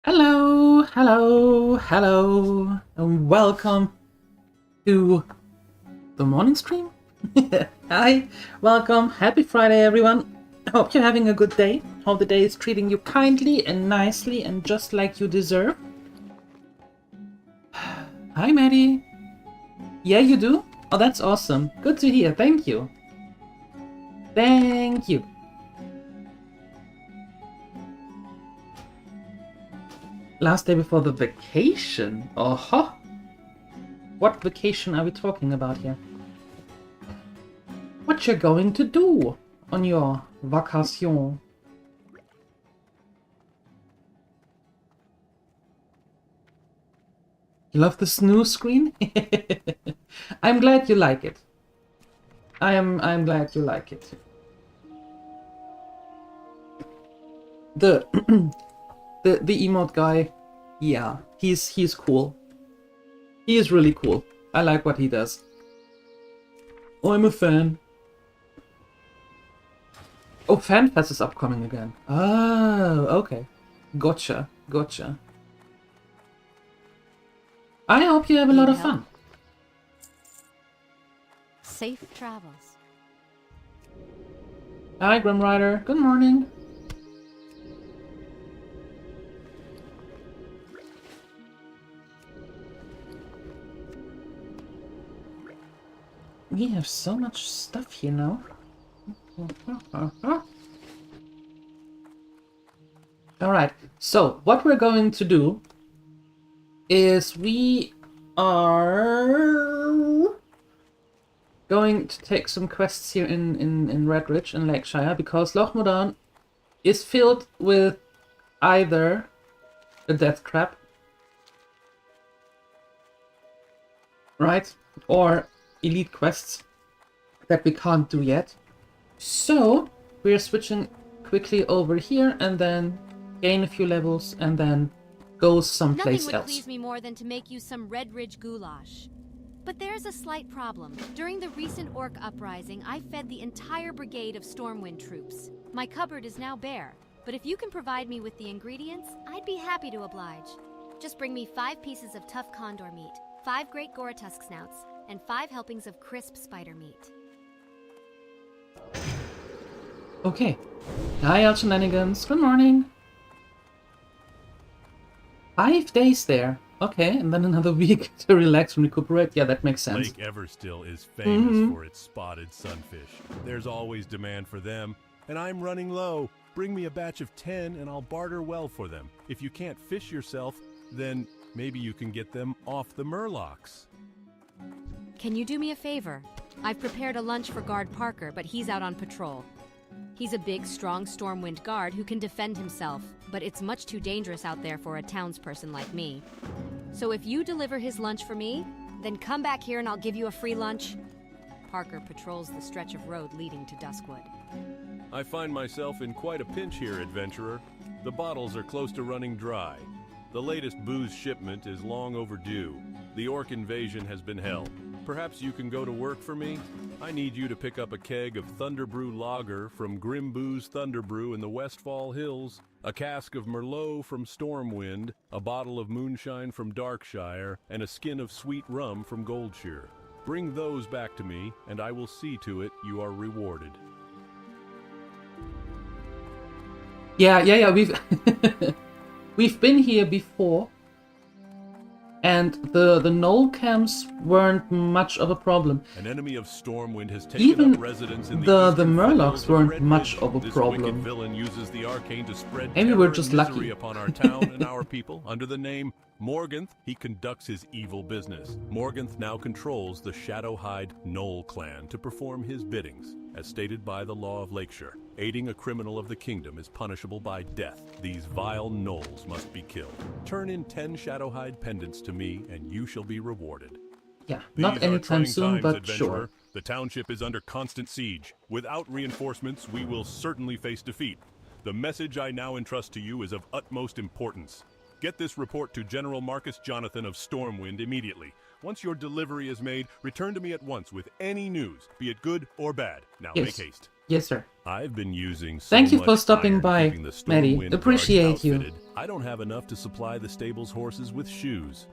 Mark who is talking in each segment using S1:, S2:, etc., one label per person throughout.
S1: Hello, hello, hello, and welcome to the morning stream. Hi, welcome, happy Friday, everyone. I hope you're having a good day. Hope the day is treating you kindly and nicely and just like you deserve. Hi, Maddie. Yeah, you do? Oh, that's awesome. Good to hear. Thank you. Thank you. Last day before the vacation. Oh, what vacation are we talking about here? What you're going to do on your vacation? You love the snooze screen? I'm glad you like it. I'm glad you like it. The the emote guy, yeah, he's cool. He is really cool. I like what he does. I'm a fan. Oh, FanFest is upcoming again. Oh, okay. Gotcha. I hope you have a lot of fun.
S2: Safe travels.
S1: Hi, Grim Rider. Good morning. We have so much stuff here now. Alright, so what we're going to do is we are going to take some quests here in Redridge and Lakeshire because Loch Modan is filled with either a death trap, right, or elite quests that we can't do yet. So we're switching quickly over here and then gain a few levels and then go someplace
S2: Nothing would
S1: else.
S2: please me more than to make you some Red Ridge goulash. But there's a slight problem. During the recent orc uprising, I fed the entire brigade of Stormwind troops. My cupboard is now bare, but if you can provide me with the ingredients, I'd be happy to oblige. Just bring me 5 pieces of tough condor meat, 5 great Goratusk snouts, and 5 helpings of crisp spider meat.
S1: Okay. Hi, Al Shenanigans. Good morning. 5 days there. Okay, and then another week to relax and recuperate. Yeah, that makes sense.
S3: Lake Everstill is famous for its spotted sunfish. There's always demand for them, and I'm running low. Bring me a batch of 10 and I'll barter well for them. If you can't fish yourself, then maybe you can get them off the Murlocs.
S2: Can you do me a favor? I've prepared a lunch for Guard Parker, but he's out on patrol. He's a big, strong Stormwind guard who can defend himself, but it's much too dangerous out there for a townsperson like me. So if you deliver his lunch for me, then come back here and I'll give you a free lunch. Parker patrols the stretch of road leading to Duskwood.
S3: I find myself in quite a pinch here, adventurer. The bottles are close to running dry. The latest booze shipment is long overdue. The orc invasion has been held. Perhaps you can go to work for me? I need you to pick up a keg of Thunderbrew Lager from Grimboo's Thunderbrew in the Westfall Hills, a cask of Merlot from Stormwind, a bottle of moonshine from Darkshire, and a skin of sweet rum from Goldshear. Bring those back to me, and I will see to it you are rewarded.
S1: Yeah, we've we've been here before. And the knoll camps weren't much of a problem.
S3: An enemy of Stormwind has taken
S1: Even
S3: up residence in
S1: the
S3: eastern
S1: Murlocs
S3: foothills of
S1: weren't
S3: Red
S1: much
S3: Ridge.
S1: of a
S3: This
S1: problem.
S3: wicked villain uses the arcane to spread
S1: Maybe
S3: terror
S1: we're
S3: and
S1: just
S3: misery
S1: lucky.
S3: upon our town and our people. Under the name Morganth, he conducts his evil business. Morganth now controls the Shadowhide Knoll clan to perform his biddings, as stated by the law of Lakeshire. Aiding a criminal of the kingdom is punishable by death. These vile gnolls must be killed. Turn in 10 Shadowhide pendants to me, and you shall be rewarded.
S1: Yeah, not
S3: These are
S1: anytime
S3: trying
S1: soon,
S3: times,
S1: but
S3: adventurer.
S1: sure.
S3: The township is under constant siege. Without reinforcements, we will certainly face defeat. The message I now entrust to you is of utmost importance. Get this report to General Marcus Jonathan of Stormwind immediately. Once your delivery is made, return to me at once with any news, be it good or bad. Now
S1: Yes.
S3: make haste.
S1: Yes, sir.
S3: I've been using so
S1: Thank you for
S3: much
S1: stopping
S3: iron
S1: by,
S3: keeping the
S1: Maddie.
S3: Stormwind
S1: Appreciate
S3: guards
S1: you.
S3: outfitted. I don't have enough to supply the stable's horses with shoes.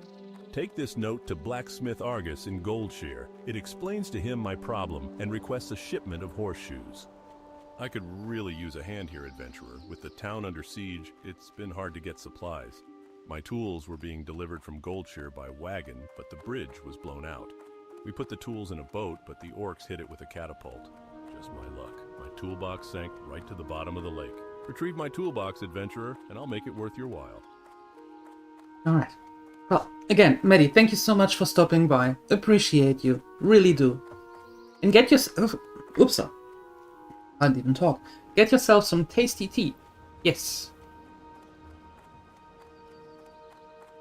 S3: Take this note to Blacksmith Argus in Goldshear. It explains to him my problem and requests a shipment of horseshoes. I could really use a hand here, adventurer. With the town under siege, it's been hard to get supplies. My tools were being delivered from Goldshear by wagon, but the bridge was blown out. We put the tools in a boat, but the orcs hit it with a catapult. Just my luck. My toolbox sank right to the bottom of the lake. Retrieve my toolbox, adventurer, and I'll make it worth your while.
S1: Alright. Well, again, Maddie, thank you so much for stopping by. Appreciate you. Really do. And get yourself... Oops, I didn't talk. Get yourself some tasty tea. Yes.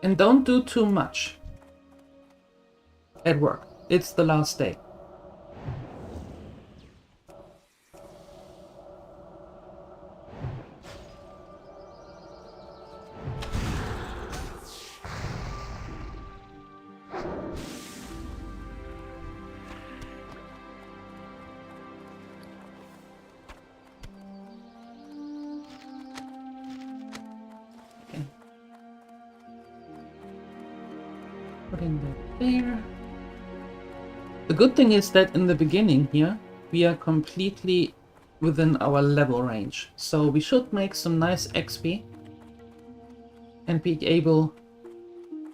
S1: And don't do too much. At work. It's the last day. Put in that there. The good thing is that in the beginning here, we are completely within our level range. So we should make some nice XP and be able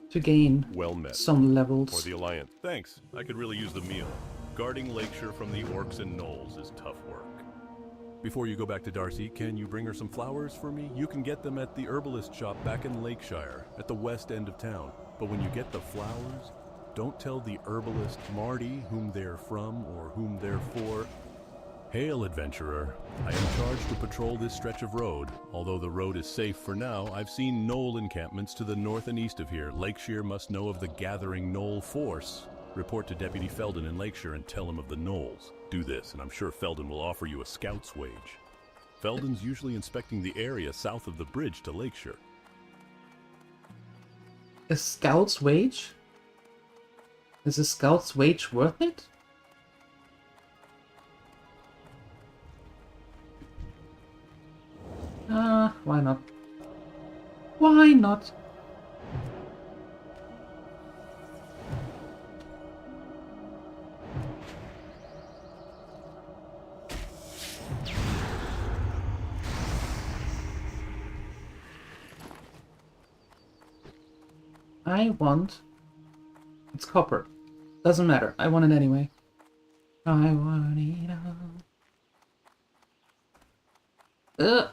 S1: to gain
S3: Well met.
S1: some
S3: For
S1: levels.
S3: the Alliance. Thanks. I could really use the meal. Guarding Lakeshire from the orcs and gnolls is tough work. Before you go back to Darcy, can you bring her some flowers for me? You can get them at the herbalist shop back in Lakeshire, at the west end of town. But when you get the flowers, don't tell the herbalist Marty whom they're from or whom they're for. Hail, adventurer. I am charged to patrol this stretch of road. Although the road is safe for now, I've seen gnoll encampments to the north and east of here. Lakeshire must know of the gathering gnoll force. Report to Deputy Felden in Lakeshire and tell him of the gnolls. Do this, and I'm sure Felden will offer you a scout's wage. Felden's usually inspecting the area south of the bridge to Lakeshire.
S1: A scout's wage? Is a scout's wage worth it? Why not? Why not? I want... It's copper. Doesn't matter. I want it anyway. I want it all.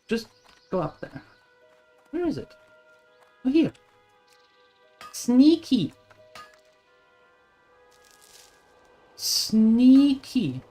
S1: Just go up there. Where is it? Oh, here. Sneaky. Sneaky.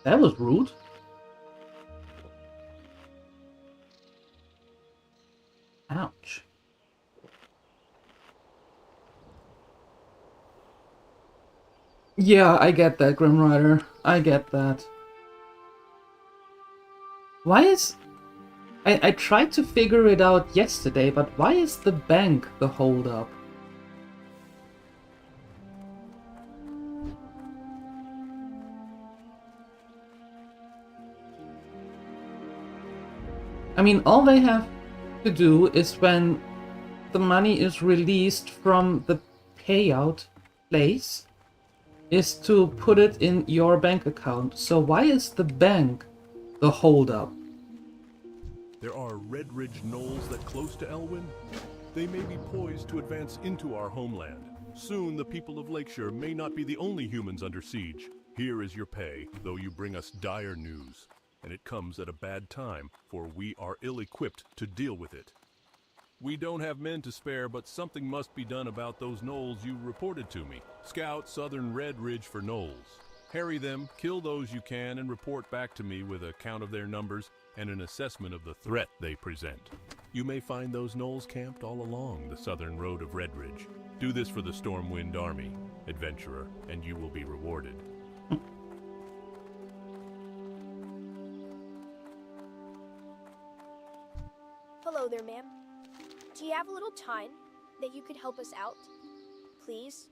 S1: That was rude. Ouch. Yeah, I get that, Grim Rider. I get that. Why is... I tried to figure it out yesterday, but why is the bank the holdup? I mean, all they have to do is when the money is released from the payout place is to put it in your bank account. So why is the bank the holdup?
S3: There are Red Ridge gnolls that close to Elwyn. They may be poised to advance into our homeland. Soon the people of Lakeshire may not be the only humans under siege. Here is your pay, though you bring us dire news. And it comes at a bad time, for we are ill-equipped to deal with it. We don't have men to spare, but something must be done about those gnolls you reported to me. Scout Southern Red Ridge for gnolls. Harry them, kill those you can, and report back to me with a count of their numbers and an assessment of the threat they present. You may find those gnolls camped all along the southern road of Red Ridge. Do this for the Stormwind Army, adventurer, and you will be rewarded.
S4: Hello there, ma'am. Do you have a little time that you could help us out? Please?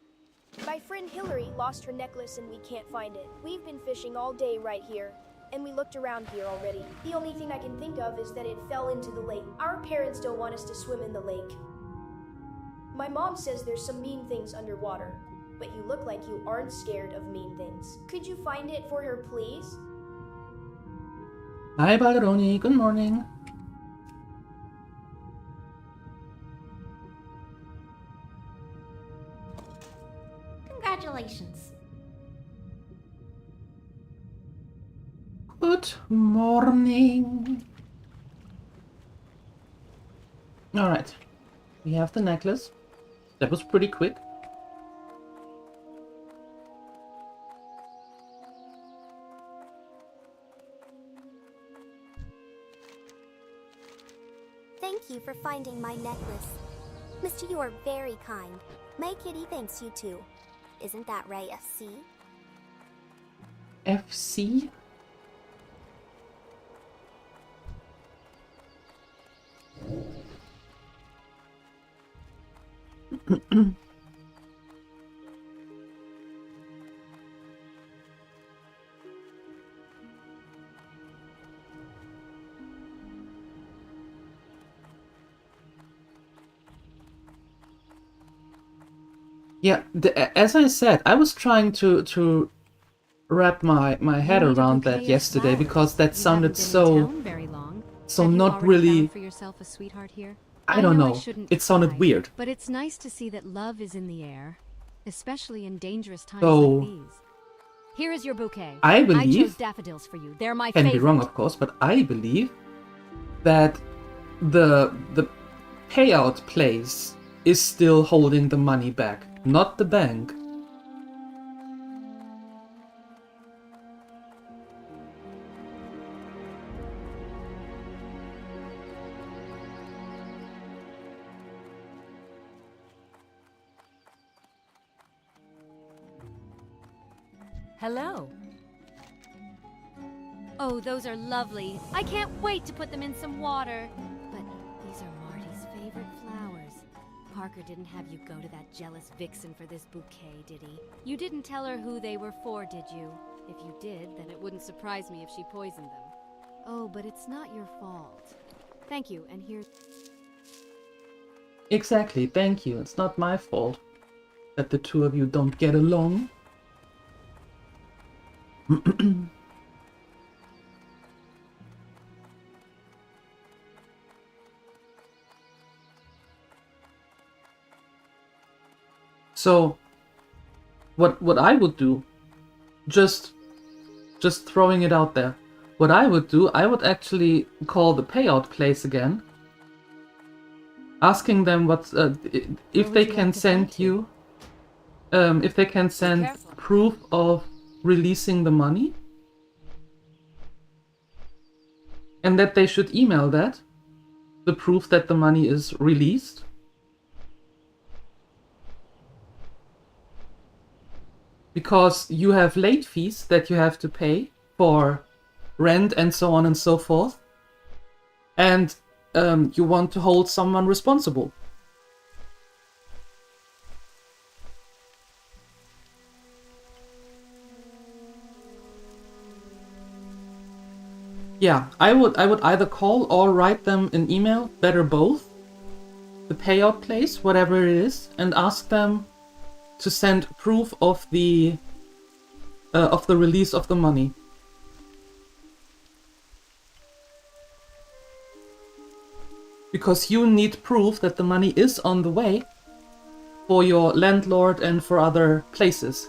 S4: My friend Hillary lost her necklace and we can't find it. We've been fishing all day right here, and we looked around here already. The only thing I can think of is that it fell into the lake. Our parents don't want us to swim in the lake. My mom says there's some mean things underwater, but you look like you aren't scared of mean things. Could you find it for her, please?
S1: Hi, Balroni. Good morning.
S5: Congratulations.
S1: Good morning. Alright. We have the necklace. That was pretty quick.
S6: Thank you for finding my necklace. Mister, you are very kind. My kitty thanks you too. Isn't that right, FC?
S1: FC? Yeah, as I said, I was trying to wrap my head around that yesterday because that sounded so not really.
S2: For yourself a sweetheart here?
S1: I don't know.
S2: shouldn't
S1: It sounded
S2: pry,
S1: weird.
S2: But it's nice to see that love is in the air, especially in dangerous times
S1: So,
S2: like these. Here is your bouquet.
S1: I
S2: I
S1: believe,
S2: chose daffodils for you. They're my
S1: can
S2: favorite.
S1: be wrong of course, but I believe that the payout place is still holding the money back, not the bank.
S5: Hello.
S2: Oh, those are lovely. I can't wait to put them in some water. But these are Marty's favorite flowers. Parker didn't have you go to that jealous vixen for this bouquet, did he? You didn't tell her who they were for, did you? If you did, then it wouldn't surprise me if she poisoned them. Oh, but it's not your fault. Thank you, and here's...
S1: Exactly, thank you. It's not my fault that the two of you don't get along. So, what I would do, just throwing it out there, what I would do, I would actually call the payout place again, asking them what if they can send you, if they can send proof of releasing the money, and that they should email that, the proof that the money is released. Because you have late fees that you have to pay for rent and so on and so forth. And you want to hold someone responsible. Yeah, I would either call or write them an email, better both, the payout place, whatever it is, and ask them to send proof of the release of the money. Because you need proof that the money is on the way for your landlord and for other places.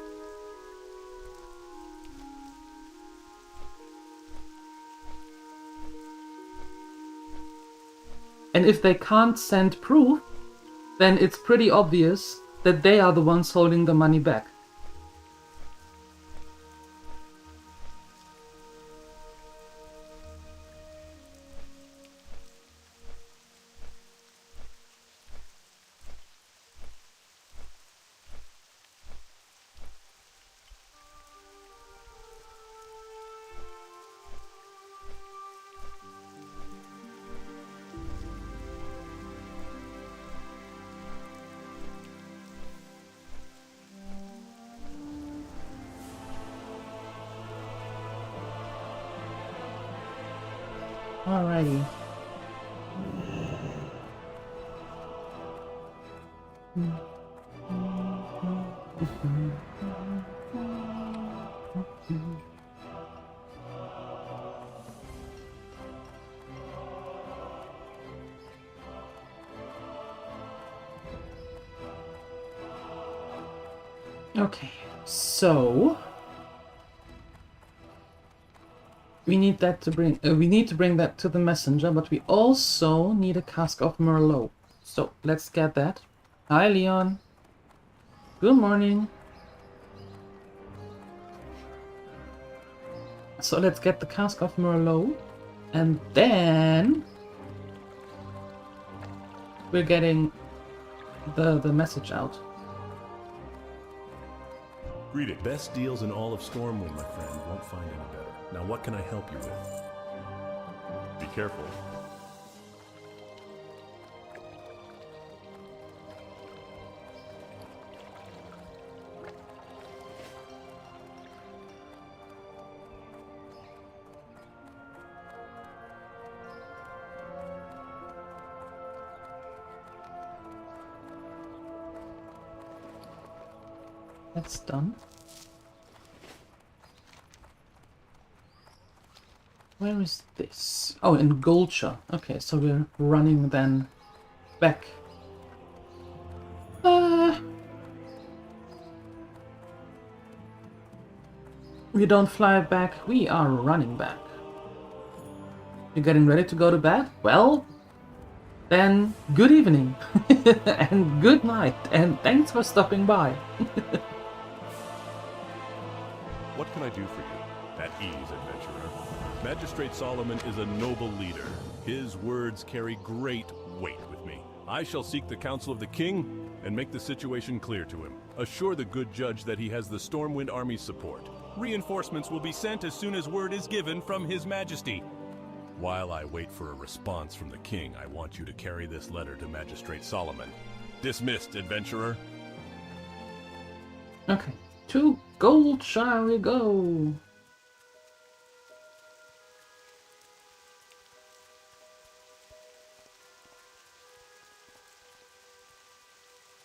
S1: And if they can't send proof, then it's pretty obvious that they are the ones holding the money back. Alrighty. Okay, so we need that to bring. We need to bring that to the messenger, but we also need a cask of Merlot. So let's get that. Hi, Leon. Good morning. So let's get the cask of Merlot, and then we're getting the message out.
S3: Read it. Best deals in all of Stormwind, my friend. Won't find any better. Now, what can I help you with? Be careful.
S1: That's done. Where is this? Oh, in Golcha. Okay, so we're running then back. We don't fly back, we are running back. You're getting ready to go to bed? Well, then good evening and good night, and thanks for stopping by.
S3: What can I do for you? At ease, adventurer. Magistrate Solomon is a noble leader. His words carry great weight with me. I shall seek the counsel of the king and make the situation clear to him. Assure the good judge that he has the Stormwind Army's support. Reinforcements will be sent as soon as word is given from His Majesty. While I wait for a response from the king, I want you to carry this letter to Magistrate Solomon. Dismissed, adventurer.
S1: Okay, to Golcha we go.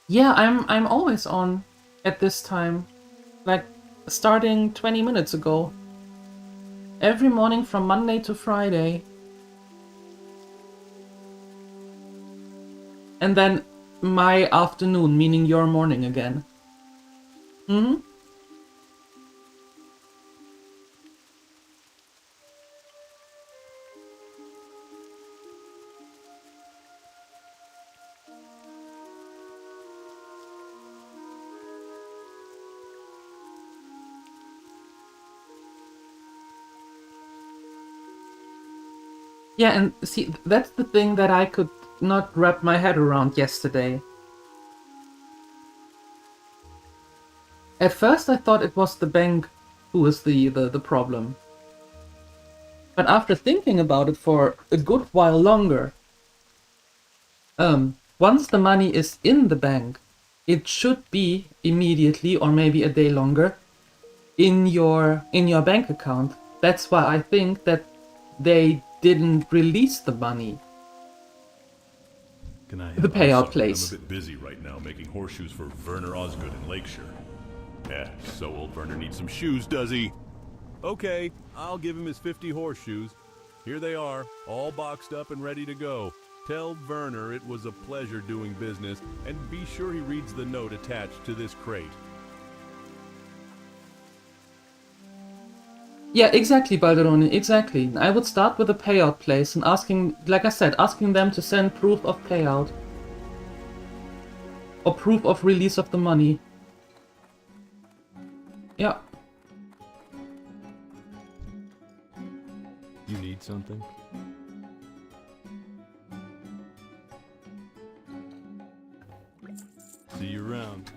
S1: Yeah, I'm always on at this time. Like, starting 20 minutes ago. Every morning from Monday to Friday. And then my afternoon, meaning your morning again. Mm-hmm. Yeah, and see, that's the thing that I could not wrap my head around yesterday. At first I thought it was the bank who was the problem. But after thinking about it for a good while longer, once the money is in the bank, it should be immediately, or maybe a day longer, in your bank account. That's why I think that they didn't release the money.
S3: Can I
S1: The payout
S3: I'm
S1: place.
S3: a bit busy right now making horseshoes for Werner Osgood in Lakeshire. So old Werner needs some shoes, does he? Okay, I'll give him his 50 horseshoes. Here they are, all boxed up and ready to go. Tell Werner it was a pleasure doing business, and be sure he reads the note attached to this crate.
S1: Yeah, exactly, Balderone, exactly. I would start with a payout place and asking, like I said, asking them to send proof of payout. Or proof of release of the money. Yeah.
S3: You need something? See you around.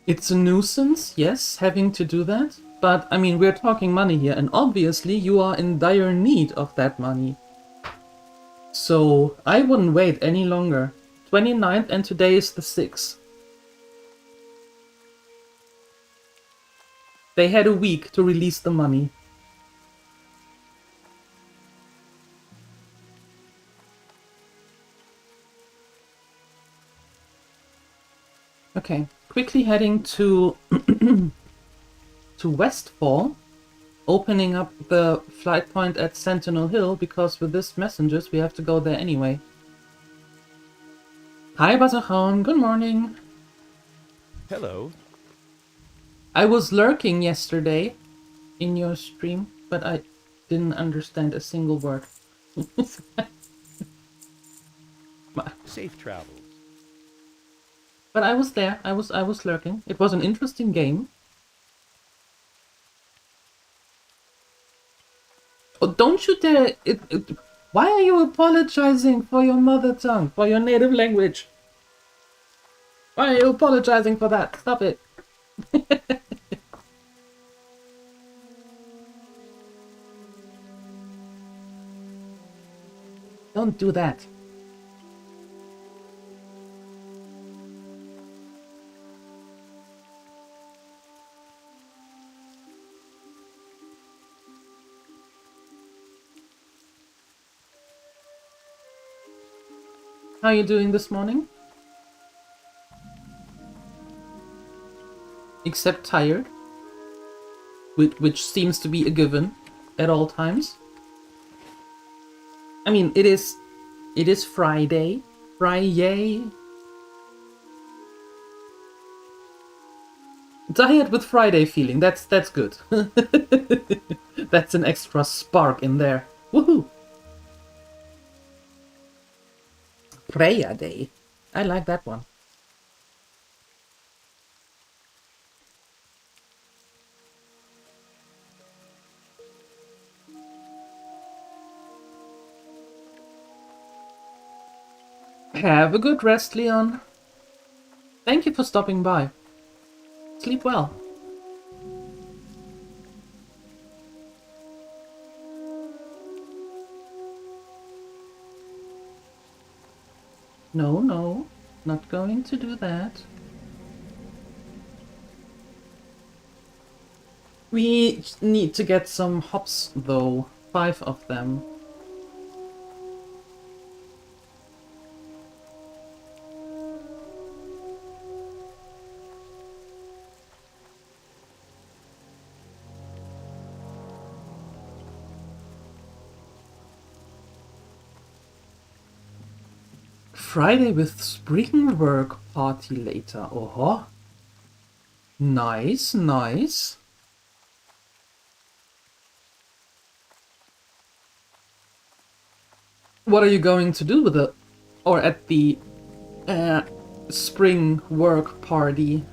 S1: It's a nuisance, yes, having to do that. But, I mean, we're talking money here, and obviously you are in dire need of that money. So, I wouldn't wait any longer. 29th and today is the 6th. They had a week to release the money. Okay, quickly heading to to Westfall, opening up the flight point at Sentinel Hill, because with this messengers we have to go there anyway. Hi Basahan, good morning.
S3: Hello.
S1: I was lurking yesterday in your stream, but I didn't understand a single word.
S3: Safe travels.
S1: But I was there. I was lurking. It was an interesting game. Oh, don't you dare! Why are you apologizing for your mother tongue, for your native language? Why are you apologizing for that? Stop it. Don't do that. How are you doing this morning? Except tired, which seems to be a given at all times. I mean, it is Friday. Friday. Diet with Friday feeling. That's good. That's an extra spark in there. Woohoo! Freya Day. I like that one. Have a good rest, Leon. Thank you for stopping by. Sleep well. No, not going to do that. We need to get some hops, though. 5 of them. Friday with spring work party later. Oh, nice, nice. What are you going to do with it? Or at the spring work party?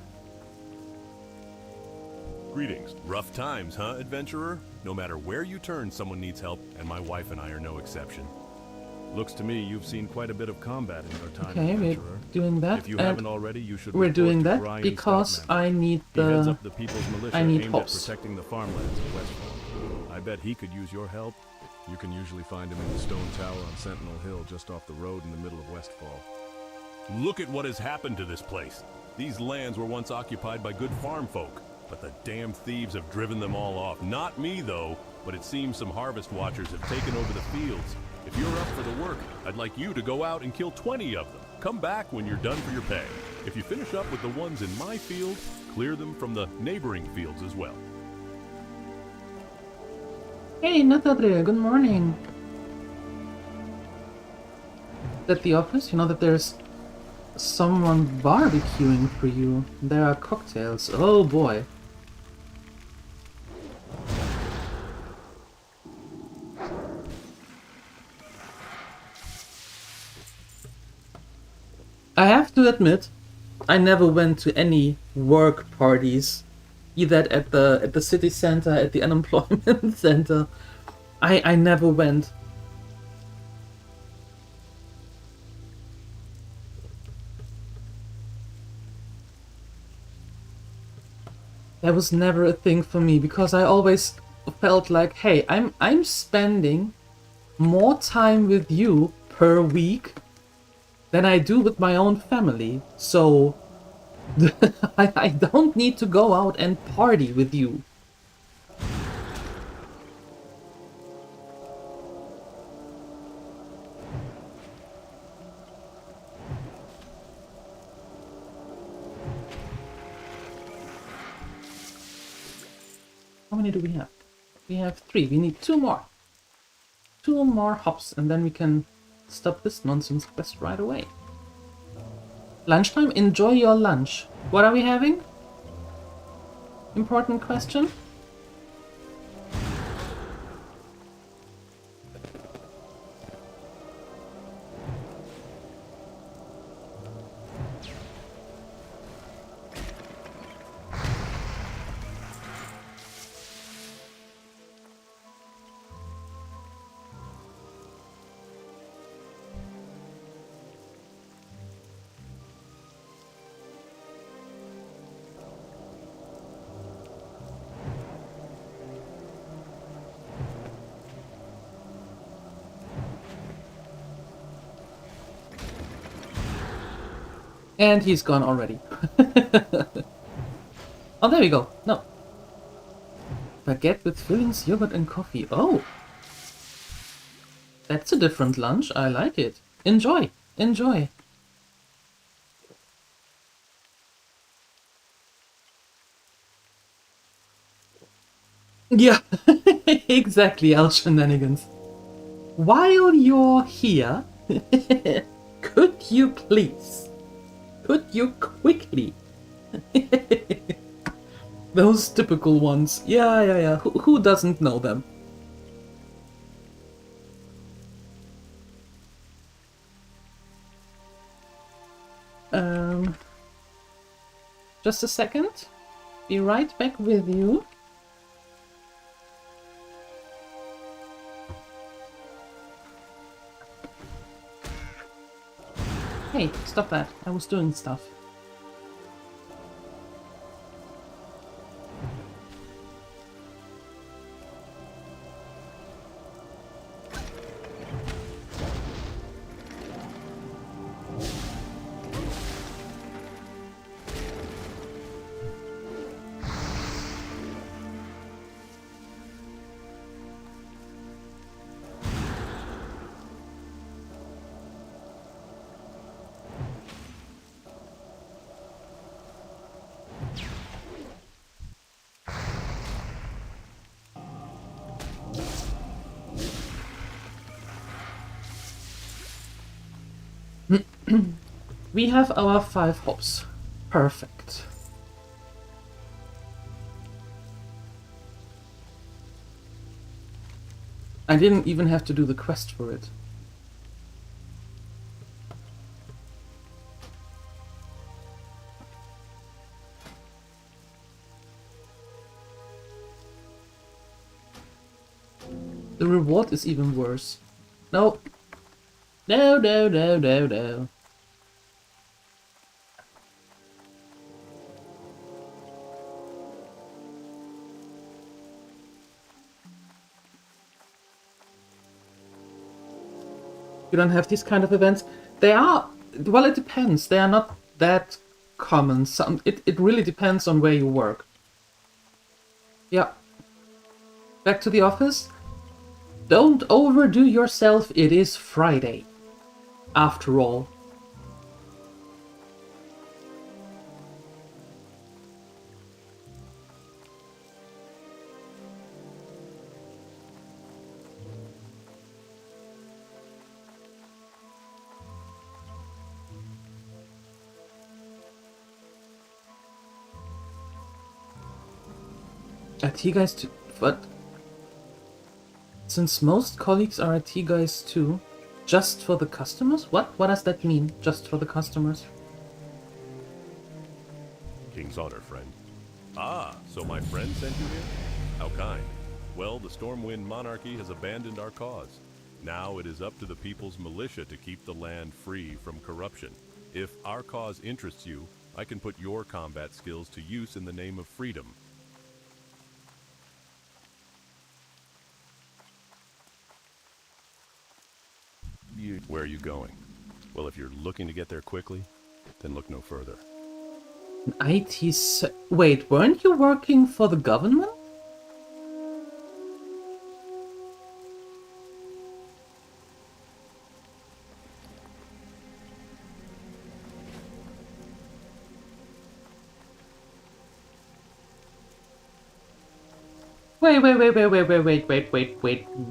S3: Greetings. Rough times, huh, adventurer? No matter where you turn, someone needs help, and my wife and I are no exception. Looks to me you've seen quite a bit of combat in your time,
S1: Okay,
S3: adventurer.
S1: we're doing that.
S3: If you haven't already, you should
S1: we're
S3: report
S1: doing
S3: to
S1: that
S3: Brian
S1: because
S3: Stoutman.
S1: I need
S3: He heads
S1: the...
S3: up the People's Militia
S1: I need
S3: aimed
S1: hops.
S3: at protecting the farmlands of Westfall. I bet he could use your help. You can usually find him in the stone tower on Sentinel Hill just off the road in the middle of Westfall. Look at what has happened to this place. These lands were once occupied by good farm folk, but the damn thieves have driven them all off. Not me, though, but it seems some harvest watchers have taken over the fields. If you're up for the work, I'd like you to go out and kill 20 of them. Come back when you're done for your pay. If you finish up with the ones in my field, clear them from the neighboring fields as well.
S1: Hey, Natadre, good morning. At the office, you know that there's someone barbecuing for you. There are cocktails. Oh boy. I have to admit, I never went to any work parties, either at the city center, at the unemployment center. I never went. That was never a thing for me because I always felt like, hey, I'm spending more time with you per week than I do with my own family. So I don't need to go out and party with you. How many do we have? We have 3. We need 2 more. 2 more hops, and then we can stop this nonsense quest right away. Lunchtime? Enjoy your lunch. What are we having? Important question. And he's gone already. Oh, there we go. No. Baguette with fillings, yogurt and coffee. Oh! That's a different lunch. I like it. Enjoy. Enjoy. Yeah, exactly, Al Shenanigans. While you're here, could you please? Could you quickly? Those typical ones. Yeah. Who doesn't know them? Just a second. Be right back with you. Hey, stop that. I was doing stuff. We have our 5 hops. Perfect. I didn't even have to do the quest for it. The reward is even worse. No. No. You don't have these kind of events. They are, well, it depends. They are not that common. It really depends on where you work. Yeah. Back to the office. Don't overdo yourself. It is Friday. After all. IT guys too, but since most colleagues are IT guys too, just for the customers? What? What does that mean, just for the customers?
S3: King's honor, friend. Ah, so my friend sent you here? How kind. Well, the Stormwind monarchy has abandoned our cause. Now it is up to the people's militia to keep the land free from corruption. If our cause interests you, I can put your combat skills to use in the name of freedom. Where are you going? Well, if you're looking to get there quickly, then look no further.
S1: Wait, weren't you working for the government?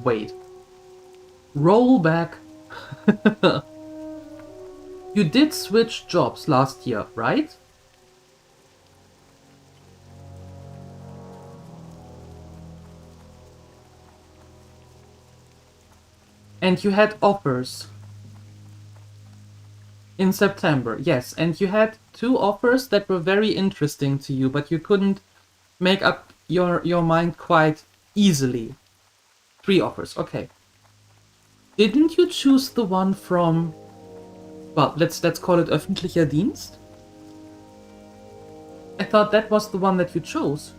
S1: Wait. Roll back. You did switch jobs last year, right? And you had offers. In September, yes. And you had 2 offers that were very interesting to you, but you couldn't make up your mind quite easily. 3 offers, okay. Didn't you choose the one from, well, let's call it öffentlicher Dienst? I thought that was the one that you chose.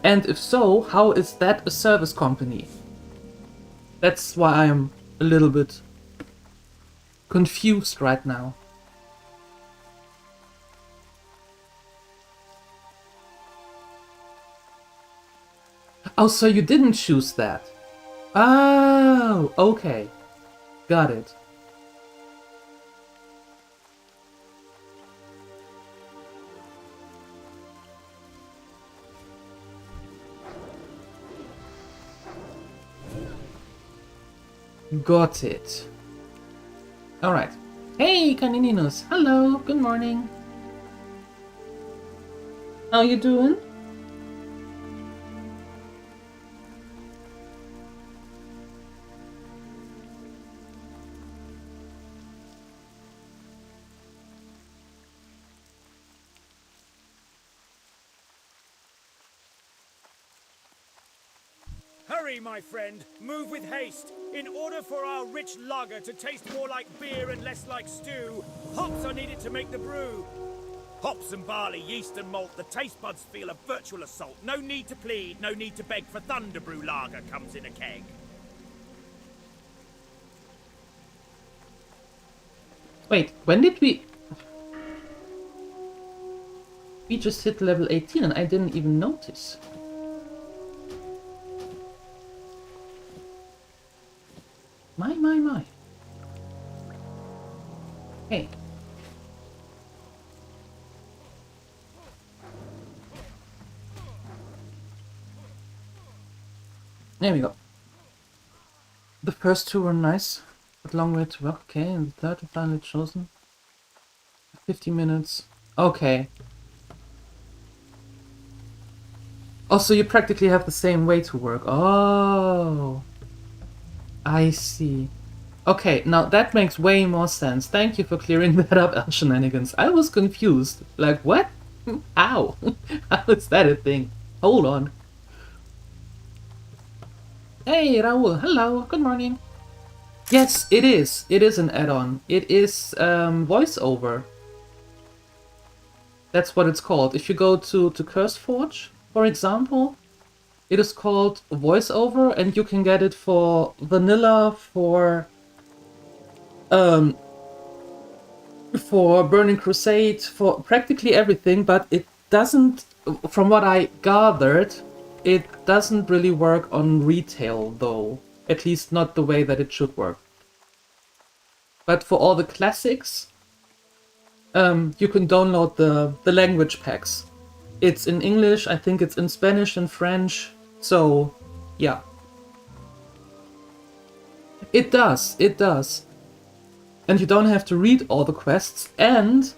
S1: And if so, how is that a service company? That's why I am a little bit confused right now. Oh, so you didn't choose that. Oh, okay. Got it. Got it. Alright. Hey, Canininus. Hello, good morning. How you doing?
S7: Hurry, my friend! Move with haste! In order for our rich lager to taste more like beer and less like stew, hops are needed to make the brew. Hops and barley, yeast and malt, the taste buds feel a virtual assault. No need to plead, no need to beg, for Thunder Brew lager comes in a keg.
S1: Wait, when did we... We just hit level 18 and I didn't even notice. My. Hey. There we go. The first 2 were nice, but long way to work. Okay, and the third finally chosen. 50 minutes. Okay. Also, you practically have the same way to work. Oh. I see. Okay, now that makes way more sense. Thank you for clearing that up, El Shenanigans. I was confused. Like, what? How? How is that a thing? Hold on. Hey, Raul. Hello. Good morning. Yes, it is. It is an add-on. It is voiceover. That's what it's called. If you go to CurseForge, for example, it is called voiceover, and you can get it for vanilla, for Burning Crusade, for practically everything, but it doesn't, from what I gathered, it doesn't really work on retail though. At least not the way that it should work. But for all the classics, you can download the language packs. It's in English, I think it's in Spanish and French. So, yeah. It does. And you don't have to read all the quests, and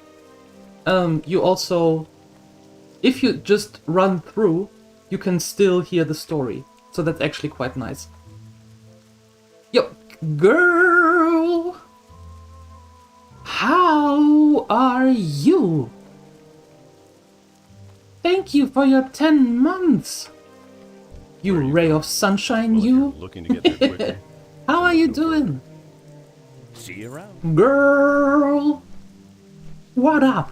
S1: you also if you just run through, you can still hear the story. So that's actually quite nice. Yo, girl! How are you? Thank you for your 10 months! You ray of sunshine,
S3: Well, if
S1: you!
S3: you're looking to get there quicker.
S1: How are you doing?
S7: See you around.
S1: Girl! What up?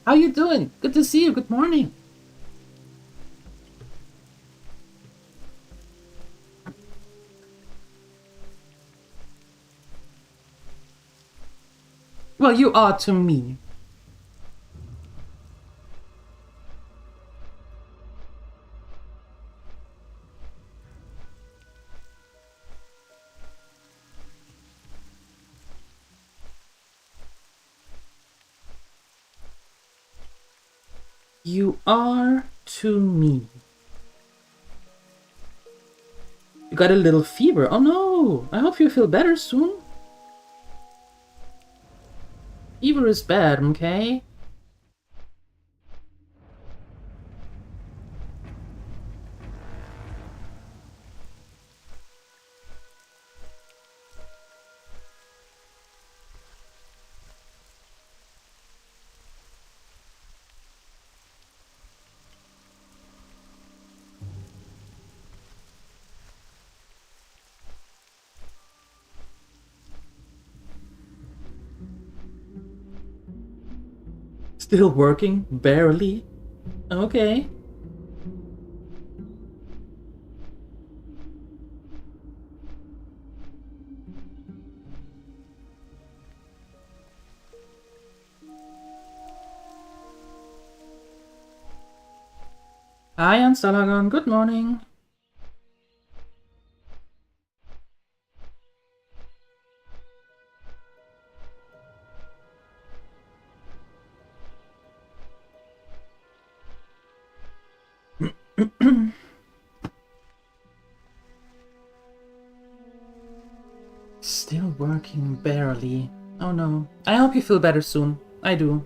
S1: How you doing? Good to see you, good morning. Well, you are to me. You are to me. You got a little fever. Oh no! I hope you feel better soon. Fever is bad, okay? Still working? Barely? Okay. Hi, Ansalagon. Good morning. Still working barely. Oh no. I hope you feel better soon. I do.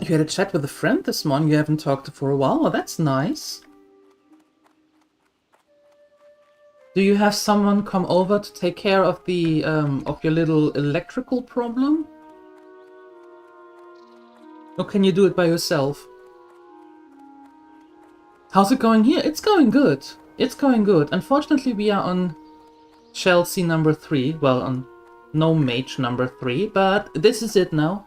S1: You had a chat with a friend this morning you haven't talked to for a while? Well, that's nice. Do you have someone come over to take care of the of your little electrical problem? Or can you do it by yourself? How's it going here? It's going good. It's going good. Unfortunately, we are on Chelsea number 3. Well, on Mage number 3, but this is it now.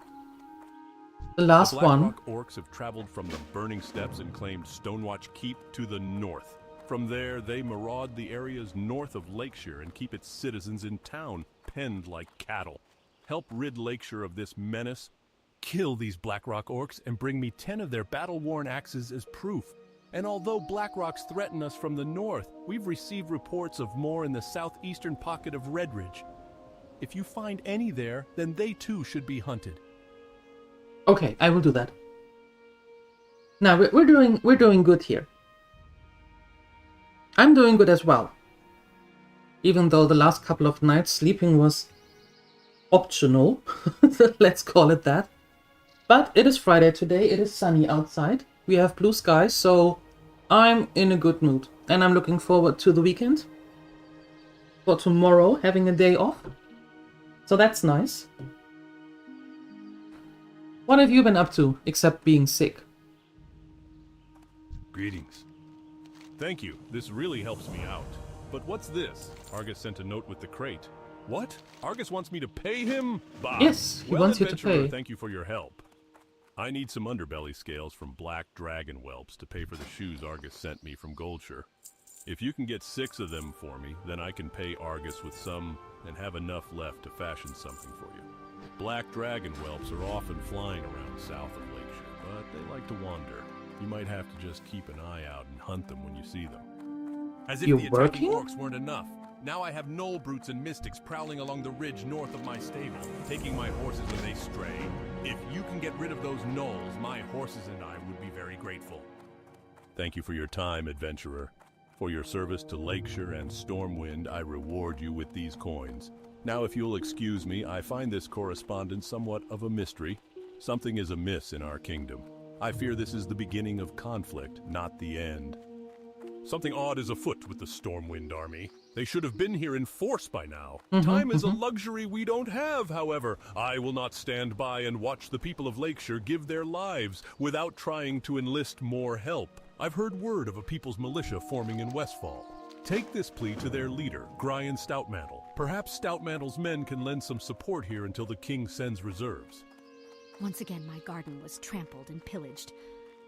S1: The last one.
S3: The Blackrock orcs have traveled from the Burning Steps and claimed Stonewatch Keep to the north. From there, they maraud the areas north of Lakeshire and keep its citizens in town, penned like cattle. Help rid Lakeshire of this menace. Kill these Blackrock orcs and bring me 10 of their battle-worn axes as proof. And although Blackrocks threaten us from the north, we've received reports of more in the southeastern pocket of Redridge. If you find any there, then they too should be hunted.
S1: Okay, I will do that. Now we're doing good here. I'm doing good as well. Even though the last couple of nights sleeping was optional, let's call it that. But it is Friday today, it is sunny outside, we have blue skies, so I'm in a good mood. And I'm looking forward to the weekend. For tomorrow, having a day off. So that's nice. What have you been up to, except being sick?
S3: Greetings. Thank you, this really helps me out. But what's this? Argus sent a note with the crate. What? Argus wants me to pay him? Bah.
S1: Yes, he wants you to
S3: Adventurer,
S1: pay.
S3: Thank you for your help. I need some underbelly scales from black dragon whelps to pay for the shoes Argus sent me from Goldshire. If you can get 6 of them for me, then I can pay Argus with some and have enough left to fashion something for you. Black dragon whelps are often flying around south of Lakeshire, but they like to wander. You might have to just keep an eye out and hunt them when you see them. As if
S1: You're
S3: the attacking
S1: working?
S3: orcs weren't enough. Now I have gnoll brutes and mystics prowling along the ridge north of my stable, taking my horses when they stray. If you can get rid of those gnolls, my horses and I would be very grateful. Thank you for your time, adventurer. For your service to Lakeshire and Stormwind, I reward you with these coins. Now, if you'll excuse me, I find this correspondence somewhat of a mystery. Something is amiss in our kingdom. I fear this is the beginning of conflict, not the end. Something odd is afoot with the Stormwind army. They should have been here in force by now. Time is a luxury we don't have, however. I will not stand by and watch the people of Lakeshire give their lives without trying to enlist more help. I've heard word of a people's militia forming in Westfall. Take this plea to their leader, Gryan Stoutmantle. Perhaps Stoutmantle's men can lend some support here until the king sends reserves.
S2: Once again, my garden was trampled and pillaged.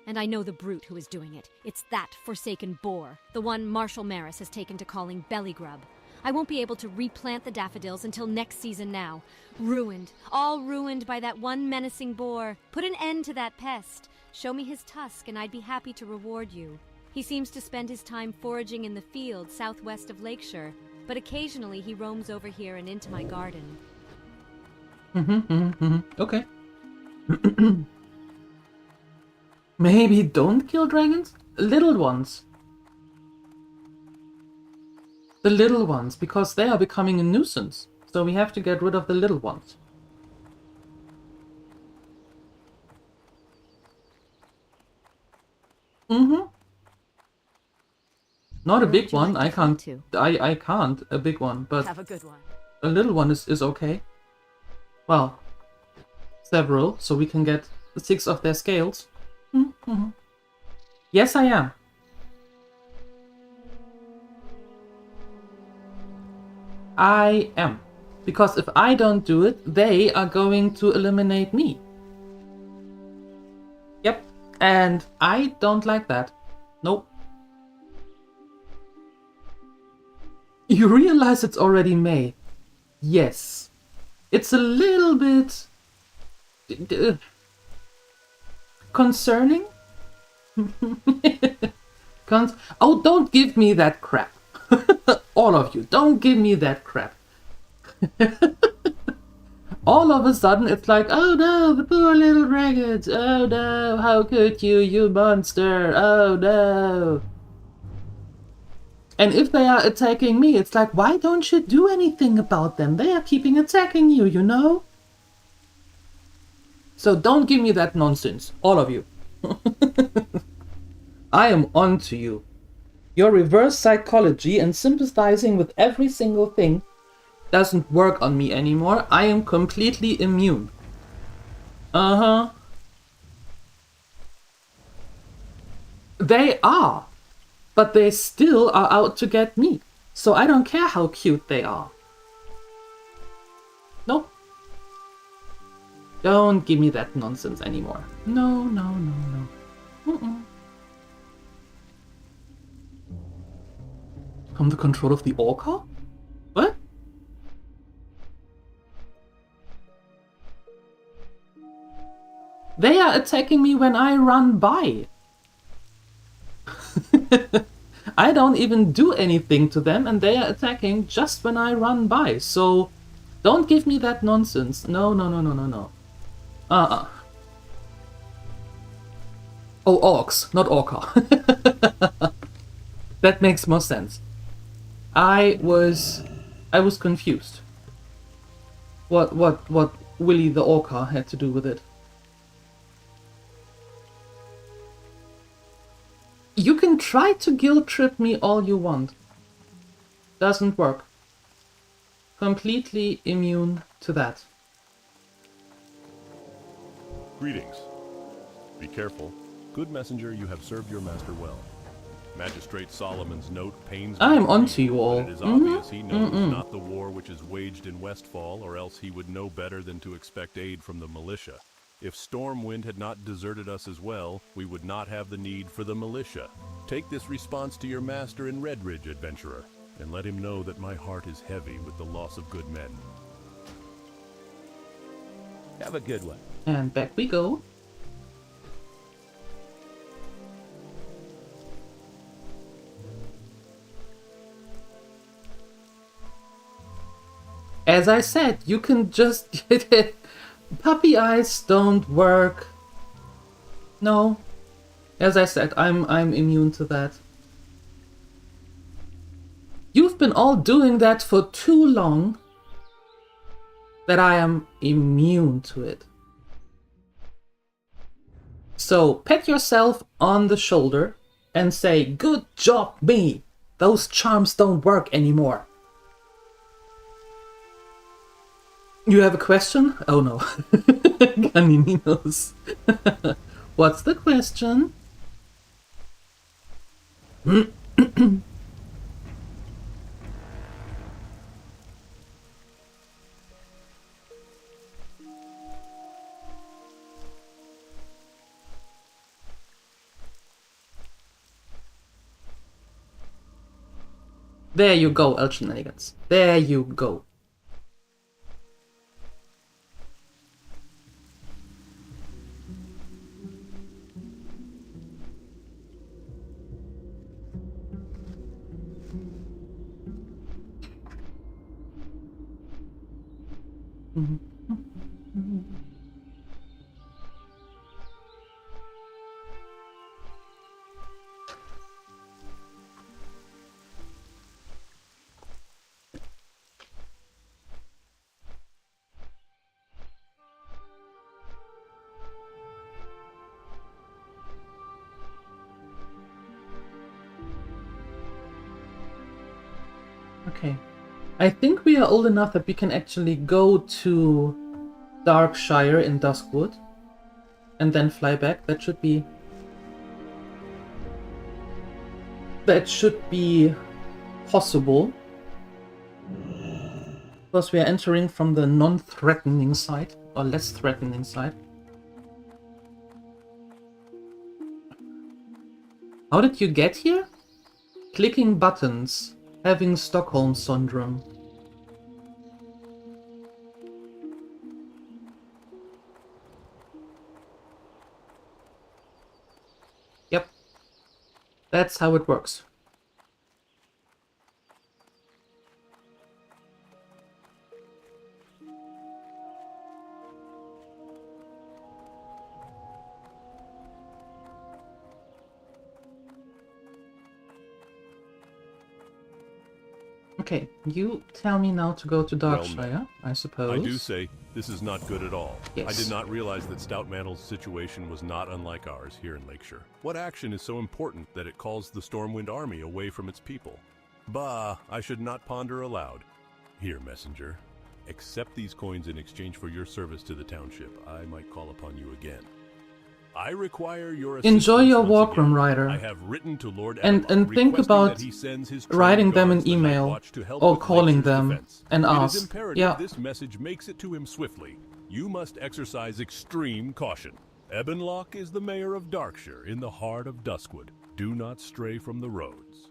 S2: And I know the brute who is doing it. It's that forsaken boar, the one Marshal Maris has taken to calling Bellygrub. I won't be able to replant the daffodils until next season now. Ruined, all ruined by that one menacing boar. Put an end to that pest. Show me his tusk and I'd be happy to reward you. He seems to spend his time foraging in the fields southwest of Lakeshire, but occasionally he roams over here and into my garden.
S1: Okay. Maybe don't kill dragons? Little ones. The little ones, because they are becoming a nuisance. So we have to get rid of the little ones. Not a big one. I can't. I can't a big one, but
S5: Have a good one.
S1: a little one is okay. Well, several, so we can get 6 of their scales. Yes, I am. I am. Because if I don't do it, they are going to eliminate me. Yep. And I don't like that. Nope. You realize it's already May. Yes. It's a little bit concerning. Oh, don't give me that crap. All of you, don't give me that crap. All of a sudden, it's like, oh no, the poor little dragons. Oh no, how could you, you monster. Oh no. And if they are attacking me, it's like, why don't you do anything about them? They are keeping attacking you, you know? So don't give me that nonsense, all of you. I am on to you. Your reverse psychology and sympathizing with every single thing doesn't work on me anymore. I am completely immune. They are. But they still are out to get me. So I don't care how cute they are. Nope. Don't give me that nonsense anymore. No, no, no, no. Under control of the Orca? What? They are attacking me when I run by. I don't even do anything to them and they are attacking just when I run by. So don't give me that nonsense. No, no, no, no, no, no. Oh, orcs, not orca. That makes more sense. I was confused. What Willy the Orca had to do with it. You can try to guilt trip me all you want. Doesn't work. Completely immune to that.
S3: Greetings. Be careful. Good messenger, you have served your master well. Magistrate Solomon's note pains me.
S1: I'm
S3: to
S1: onto
S3: read,
S1: you all.
S3: but it is obvious he knows not the war which is waged in Westfall, or else he would know better than to expect aid from the militia. If Stormwind had not deserted us as well, we would not have the need for the militia. Take this response to your master in Redridge, adventurer, and let him know that my heart is heavy with the loss of good men. Have a good one.
S1: And back we go. As I said, you can just... Puppy eyes don't work. No. As I said, I'm immune to that. You've been all doing that for too long. that I am immune to it. So pat yourself on the shoulder and say, "Good job, me! Those charms don't work anymore." You have a question? Oh no. Canininos. What's the question? There you go, Shenanigans. There you go. Okay. I think we are old enough that we can actually go to Darkshire in Duskwood and then fly back. That should be possible. Because we are entering from the non-threatening side, or less threatening side. How did you get here? Clicking buttons. Having Stockholm Syndrome. Yep. That's how it works. Okay, you tell me now to go to Darkshire, I suppose.
S3: I do say this is not good at all.
S1: Yes.
S3: I did not realize that Stoutmantle's situation was not unlike ours here in Lakeshire. What action is so important that it calls the Stormwind army away from its people? Bah, I should not ponder aloud. Here, messenger, accept these coins in exchange for your service to the township. I might call upon you again. I require your
S1: Enjoy your
S3: once
S1: walk
S3: again.
S1: room, Ryder.
S3: I have written to Lord
S1: And
S3: Adelon,
S1: think
S3: requesting
S1: about
S3: that he sends his
S1: writing them an
S3: trained guards the Night
S1: email
S3: Watch to help
S1: or
S3: with
S1: calling
S3: Lakeshire's
S1: them
S3: defense.
S1: and
S3: It
S1: ask.
S3: is imperative
S1: Yeah.
S3: this message makes it to him swiftly. You must exercise extreme caution. Ebonlock is the mayor of Darkshire in the heart of Duskwood. Do not stray from the roads.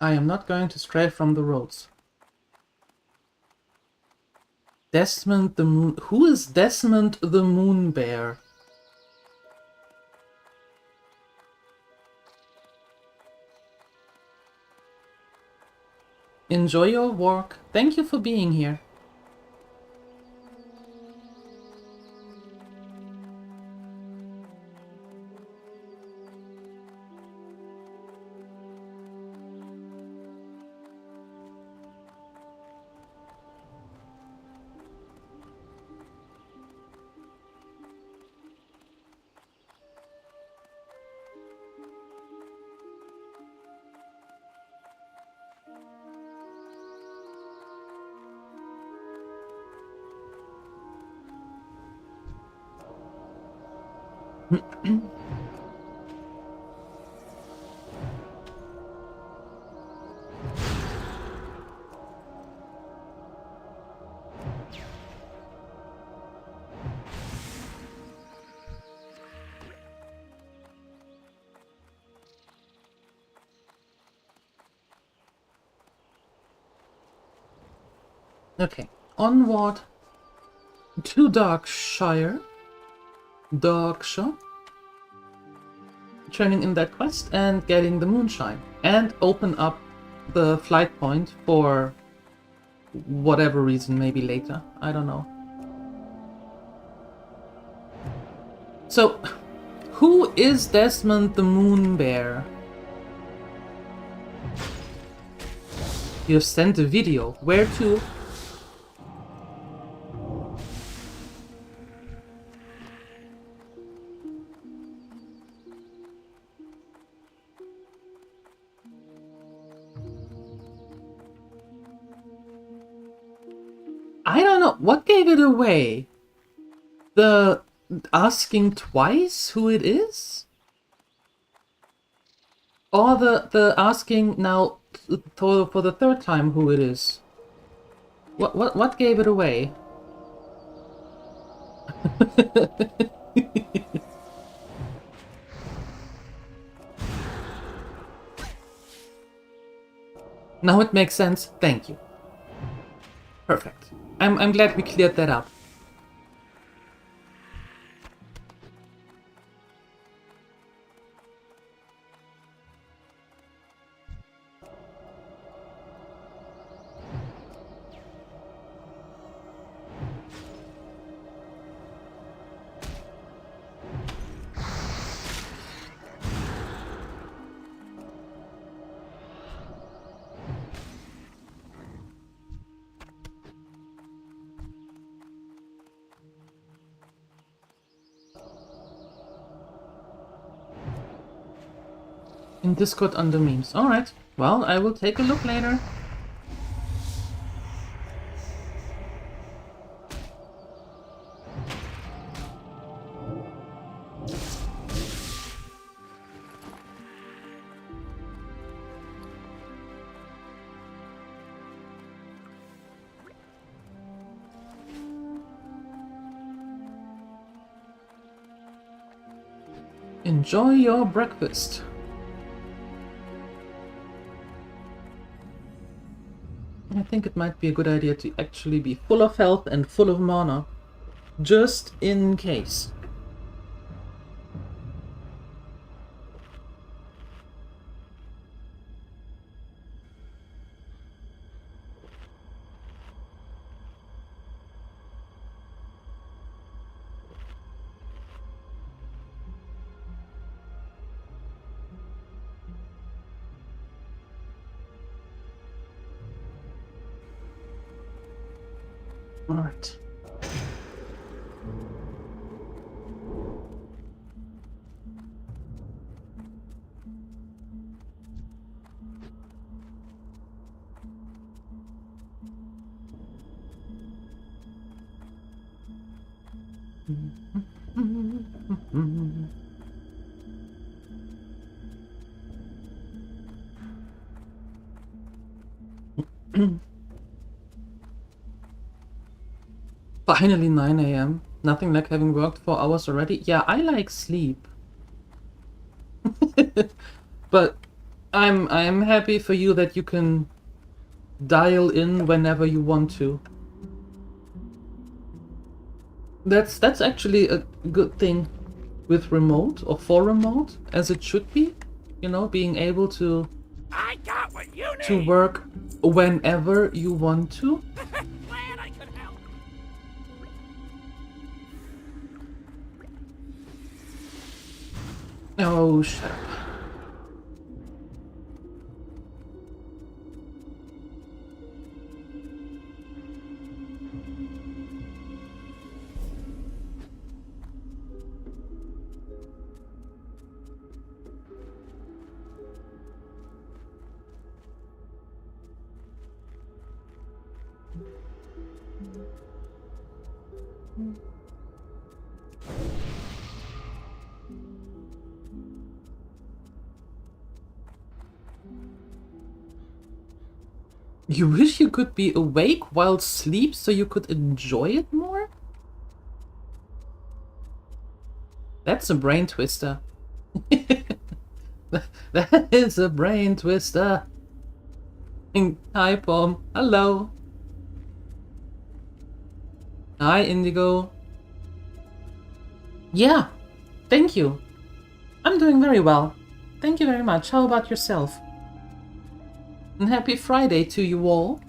S1: I am not going to stray from the roads. Desmond the Moon... Who is Desmond the Moon Bear? Enjoy your walk. Thank you for being here. Okay, onward to Darkshire. Turning in that quest and getting the moonshine. And open up the flight point for whatever reason, maybe later. I don't know. So, who is Desmond the Moon Bear? You have sent a video. Where to? I don't know. What gave it away? The asking twice who it is? Or the asking now for the third time who it is? What gave it away? Now it makes sense. Thank you. Perfect. I'm glad we cleared that up. In Discord under memes. Alright. Well, I will take a look later. Enjoy your breakfast. I think it might be a good idea to actually be full of health and full of mana, just in case. All right. Finally 9 AM. Nothing like having worked 4 hours already. Yeah, I like sleep. But I'm happy for you that you can dial in whenever you want to. That's actually a good thing with remote, or for remote, as it should be. You know, being able to
S7: I got what you need.
S1: work whenever you want to.
S7: Glad I could help.
S1: Oh, shut up. You wish you could be awake while asleep so you could enjoy it more? That's a brain twister. That is a brain twister. Hi, Pom. Hello. Hi, Indigo. Yeah, thank you. I'm doing very well. Thank you very much. How about yourself? And happy Friday to you all.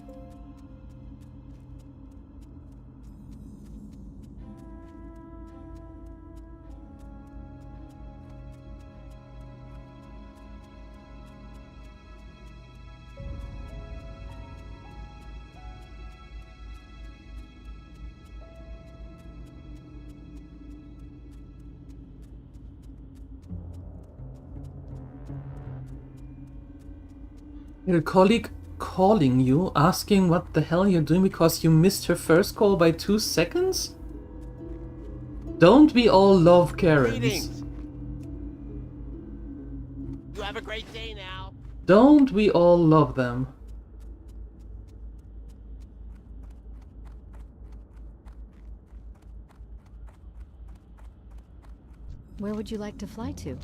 S1: Your colleague calling you, asking what the hell you're doing because you missed her first call by 2 seconds? Don't we all love Karens?
S8: Greetings. You have a great day now.
S1: Don't we all love them?
S5: Where would you like to fly to?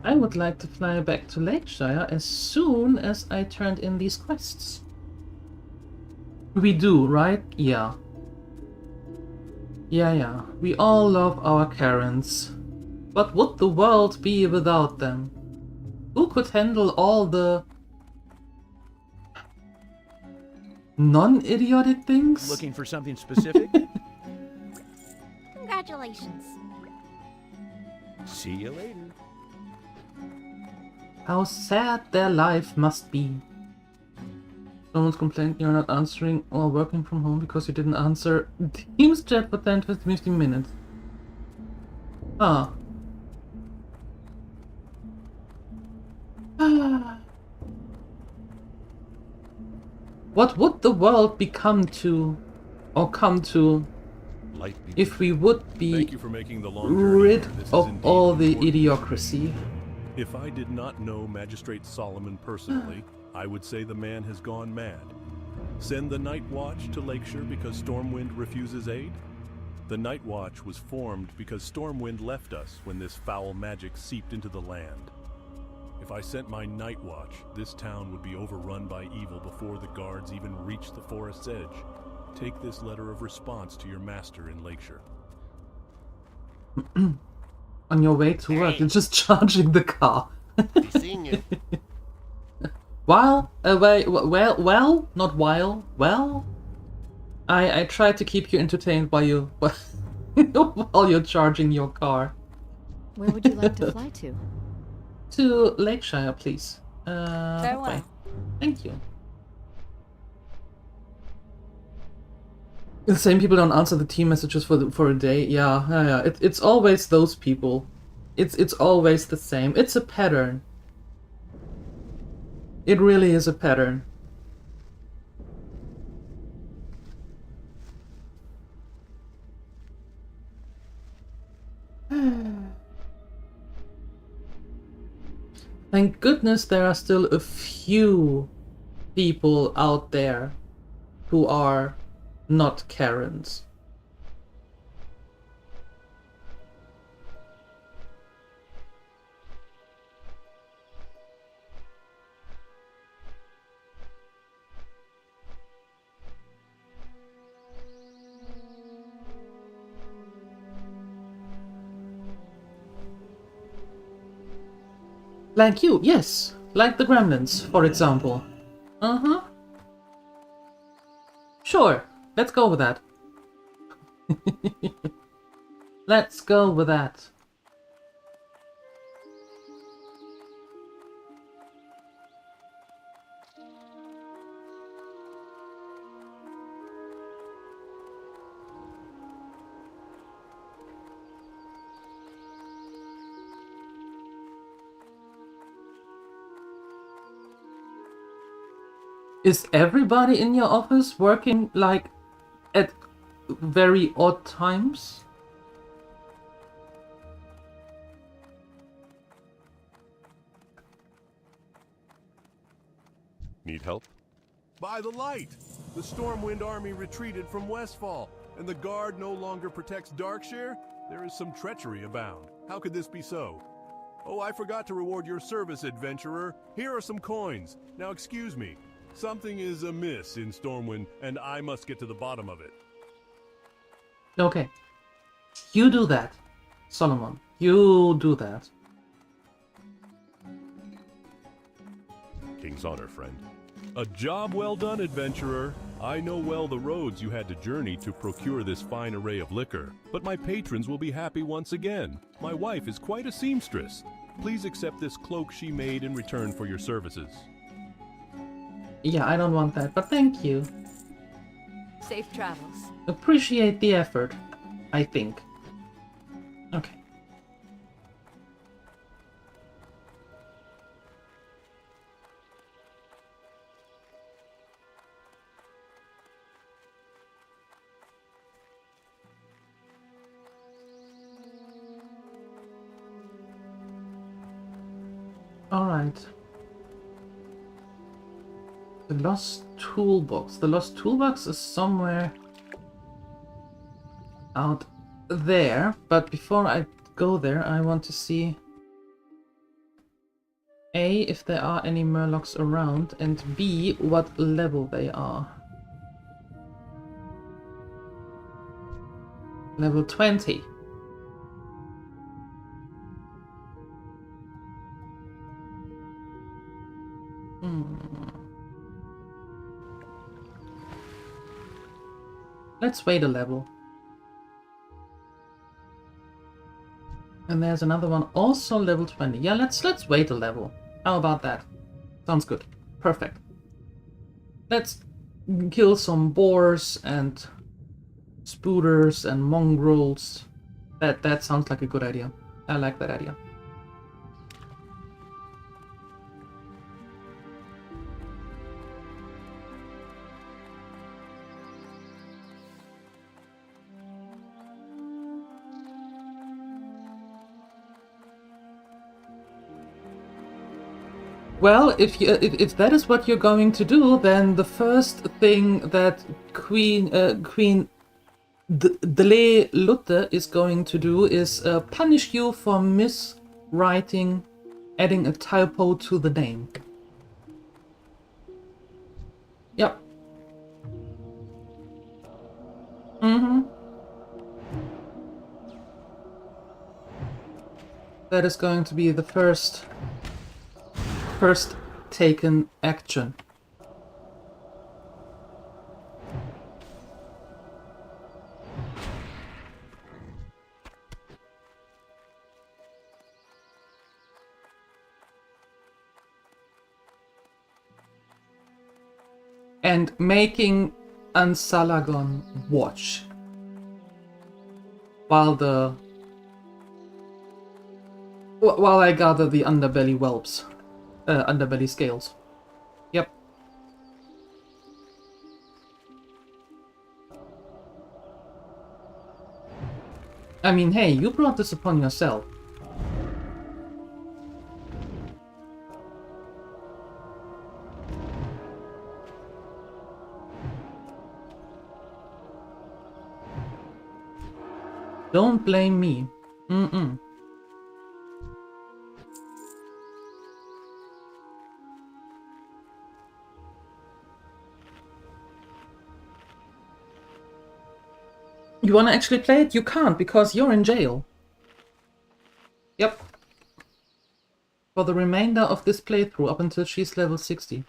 S1: I would like to fly back to Lakeshire as soon as I turned in these quests. We do, right? Yeah. Yeah. We all love our Karens. But would the world be without them? Who could handle all the non-idiotic things?
S9: Looking for something specific?
S6: Congratulations.
S9: See you later.
S1: How sad their life must be. Someone's complained you're not answering or working from home because you didn't answer Teams chat for 10 to 15 minutes. Ah. What would the world become to, or come to, if we would be
S3: Thank you for making the long journey.
S1: rid
S3: This is
S1: of
S3: indeed
S1: all the
S3: important.
S1: idiocracy?
S3: If I did not know Magistrate Solomon personally, I would say the man has gone mad. Send the Night Watch to Lakeshire because Stormwind refuses aid? The Night Watch was formed because Stormwind left us when this foul magic seeped into the land. If I sent my Night Watch, this town would be overrun by evil before the guards even reached the forest's edge. Take this letter of response to your master in Lakeshire.
S1: On your way to work,
S8: Hey.
S1: you're just charging the car.
S8: Be seeing you.
S1: Well, not while. Well, I try to keep you entertained while you while you're charging your car.
S5: Where would you like to fly to?
S1: To Lakeshire, please.
S5: Farewell.
S1: Okay. Thank you. The same people don't answer the team messages for a day. Yeah. It's always those people. It's always the same. It's a pattern. It really is a pattern. Thank goodness there are still a few people out there who are not Karens. Like you, yes. Like the Gremlins, for example. Uh-huh. Sure, let's go with that. Let's go with that. Is everybody in your office working, like, at very odd times?
S3: Need help? By the light! The Stormwind army retreated from Westfall, and the guard no longer protects Darkshire? There is some treachery abound. How could this be so? Oh, I forgot to reward your service, adventurer. Here are some coins. Now excuse me. Something is amiss in Stormwind, and I must get to the bottom of it.
S1: Okay. You do that, Solomon. You do that.
S3: King's honor, friend. A job well done, adventurer. I know well the roads you had to journey to procure this fine array of liquor, but my patrons will be happy once again. My wife is quite a seamstress. Please accept this cloak she made in return for your services.
S1: Yeah, I don't want that, but thank you.
S5: Safe travels.
S1: Appreciate the effort, I think. Okay. Alright. The lost toolbox. The lost toolbox is somewhere out there, but before I go there, I want to see A, if there are any murlocs around, and B, what level they are. Level 20. Let's wait a level. And there's another one also level 20. Yeah, let's wait a level. How about that? Sounds good. Perfect. Let's kill some boars and spooters and mongrels. That sounds like a good idea. I like that idea. Well, if that is what you're going to do, then the first thing that Queen DieLuette is going to do is punish you for miswriting, adding a typo to the name. Yep. That is going to be the first taken action. And making Ansalagon watch while I gather the underbelly whelps. Underbelly scales. Yep. I mean, hey, you brought this upon yourself. Don't blame me. You wanna actually play it? You can't, because you're in jail. Yep. For the remainder of this playthrough, up until she's level 60.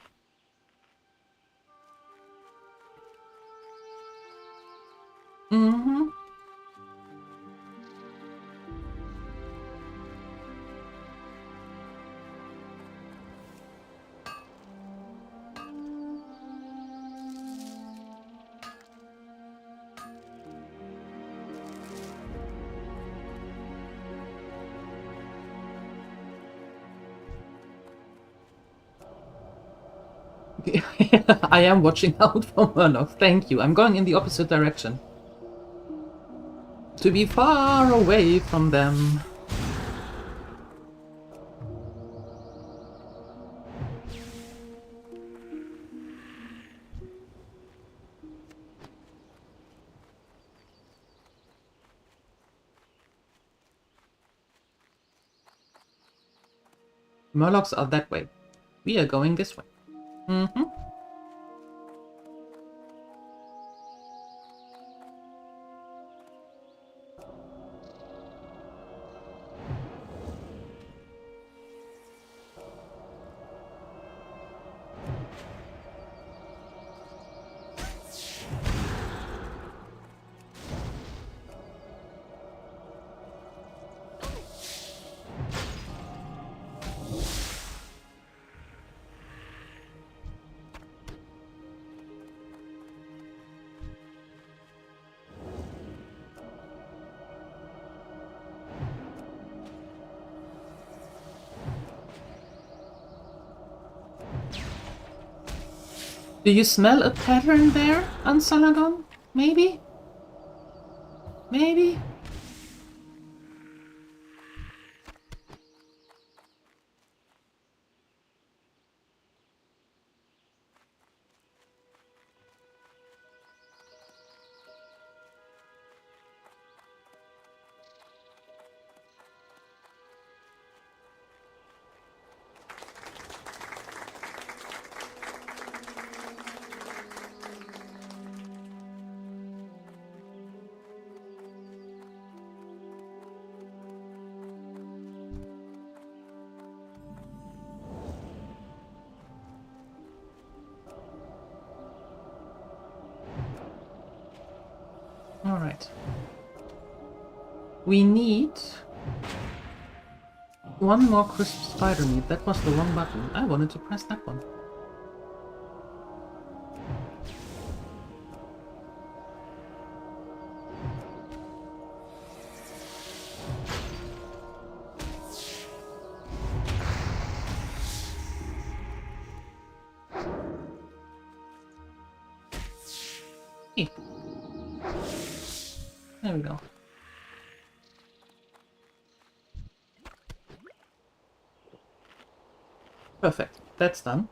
S1: I am watching out for Murlocs, thank you. I'm going in the opposite direction. To be far away from them. Murlocs are that way. We are going this way. Do you smell a pattern there, Ansalagon? Maybe? Maybe? Alright. We need one more crisp spider meat. That was the wrong button. I wanted to press that one. Hey. There we go. Perfect. That's done.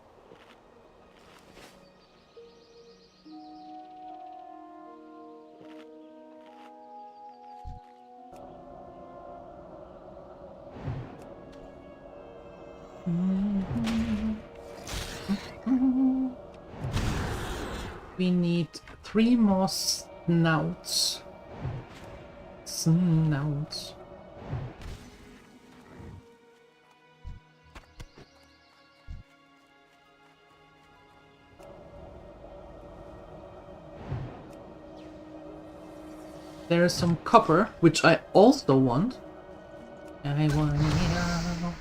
S1: We need 3 more snouts. Snouts. There is some copper, which I also want. I want it now.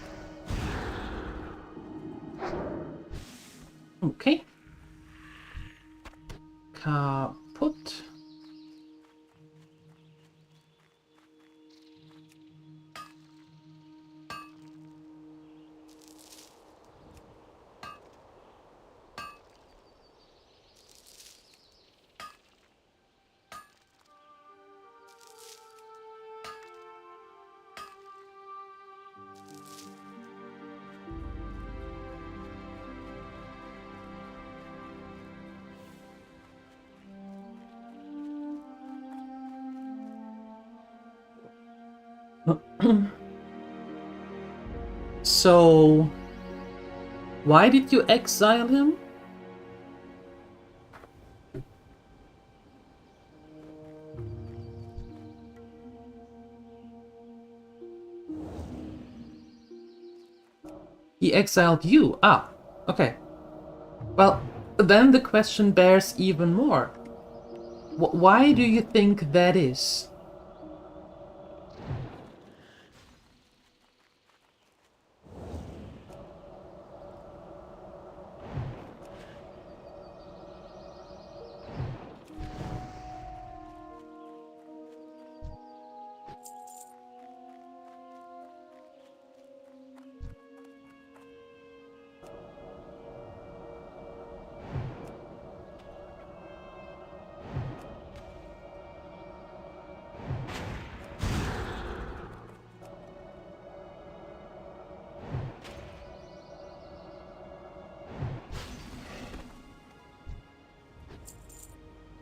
S1: Okay. Kaput. So, why did you exile him? He exiled you. Ah, okay. Well, then the question bears even more. Why do you think that is?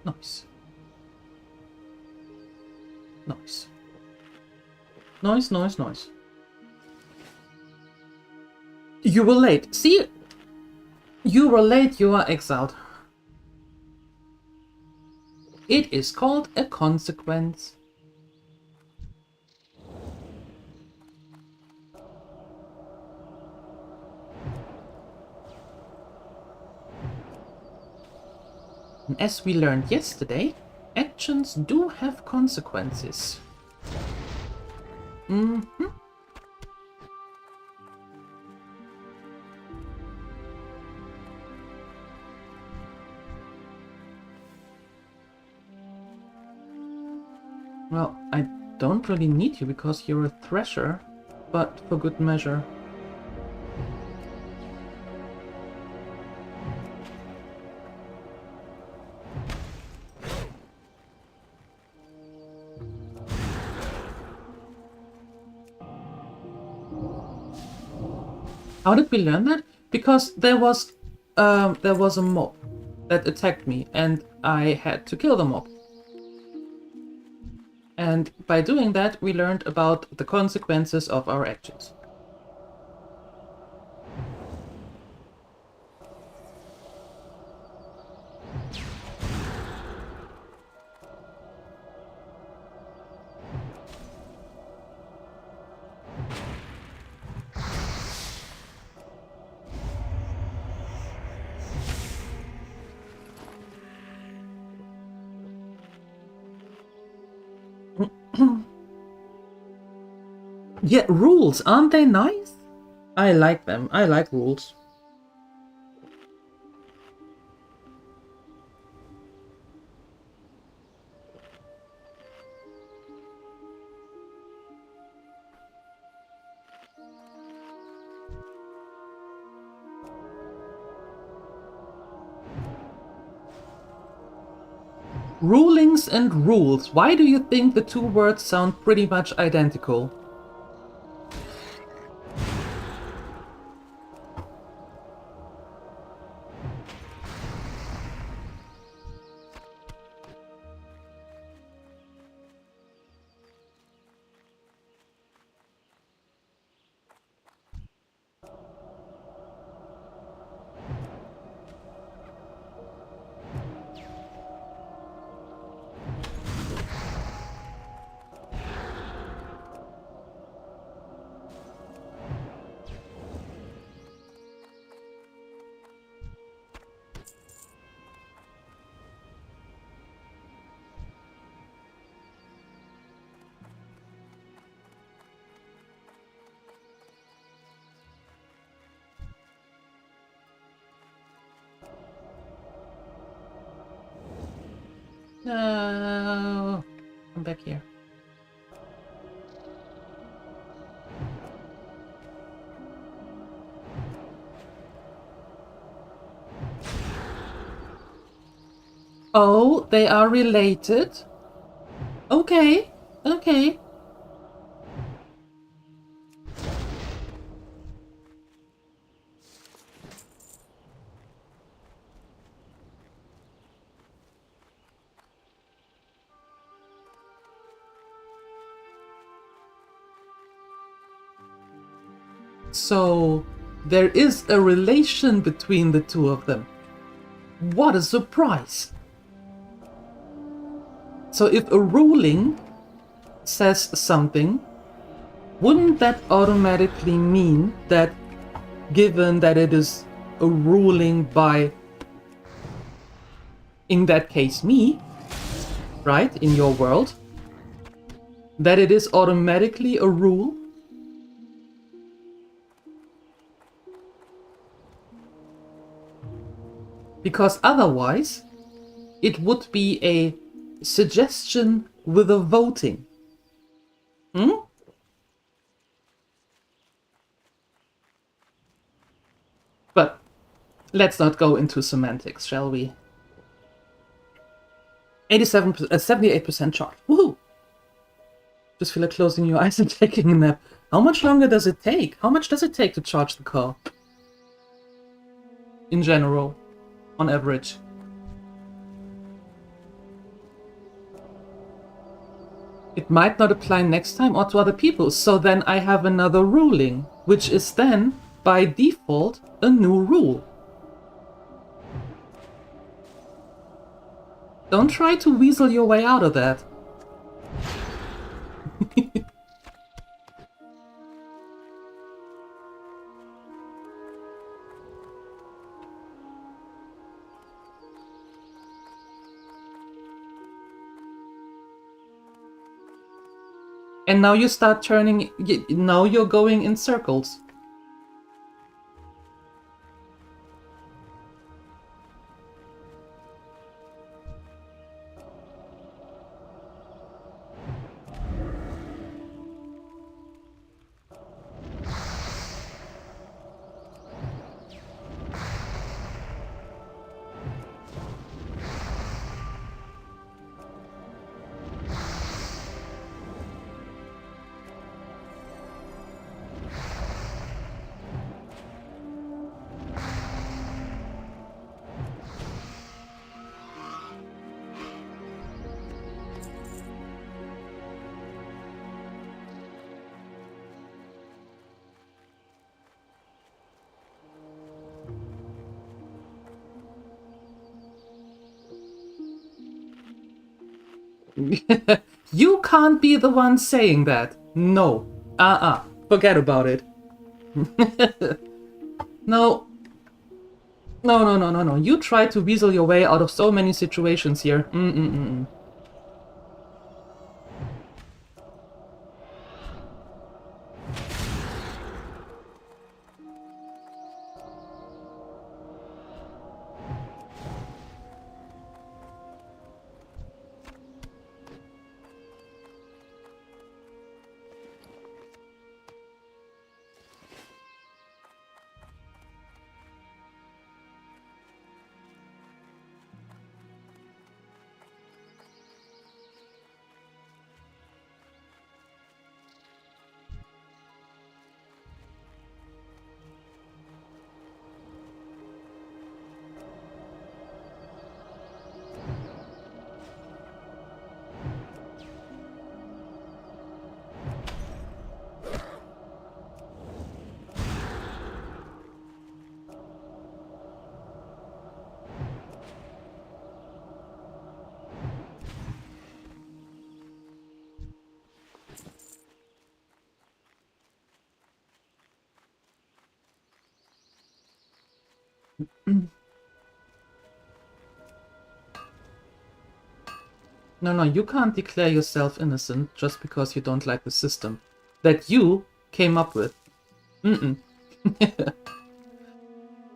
S1: Nice. Nice. Nice, nice, nice. You were late. See? You were late, you are exiled. It is called a consequence. And as we learned yesterday, actions do have consequences. Mm-hmm. Well, I don't really need you because you're a thresher, but for good measure. How did we learn that? Because there was a mob that attacked me and I had to kill the mob. And by doing that, we learned about the consequences of our actions. Yeah, rules, aren't they nice? I like them. I like rules. Rulings and rules. Why do you think the two words sound pretty much identical? No, I'm back here. Oh, they are related? Okay, okay. So, there is a relation between the two of them. What a surprise! So if a ruling says something, wouldn't that automatically mean that, given that it is a ruling by, in that case, me, right, in your world, that it is automatically a rule? Because otherwise, it would be a suggestion with a voting. Hmm? But let's not go into semantics, shall we? 78% charge. Woohoo! Just feel like closing your eyes and taking a nap. How much longer does it take? How much does it take to charge the car? In general, on average. It might not apply next time or to other people, so then I have another ruling, which is then, by default, a new rule. Don't try to weasel your way out of that. And now you start turning, now you're going in circles. You can't be the one saying that. No. Forget about it. No. No. You try to weasel your way out of so many situations here. No, you can't declare yourself innocent just because you don't like the system that you came up with. Mm-mm.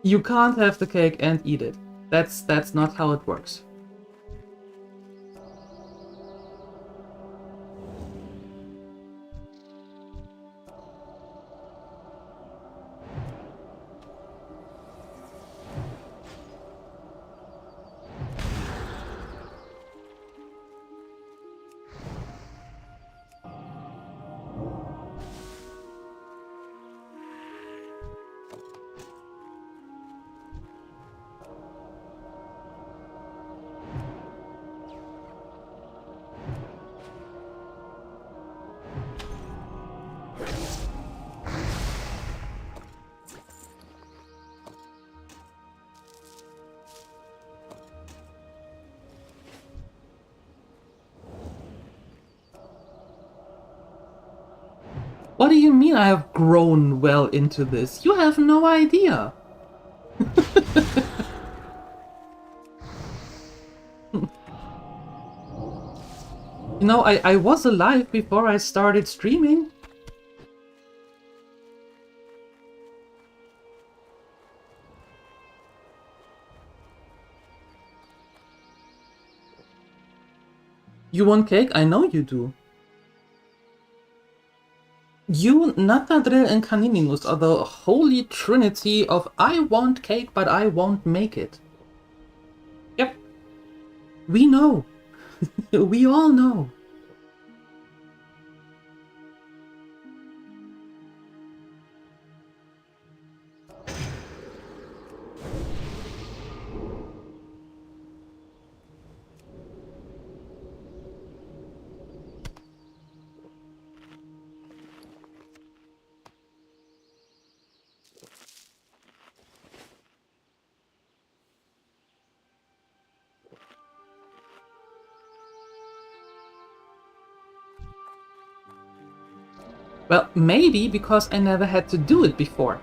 S1: You can't have the cake and eat it. That's not how it works. What do you mean I have grown well into this? You have no idea. You know, I was alive before I started streaming. You want cake? I know you do. You, Natadrill, and Canininus are the holy trinity of I want cake, but I won't make it. Yep. We know. We all know. Well, maybe because I never had to do it before.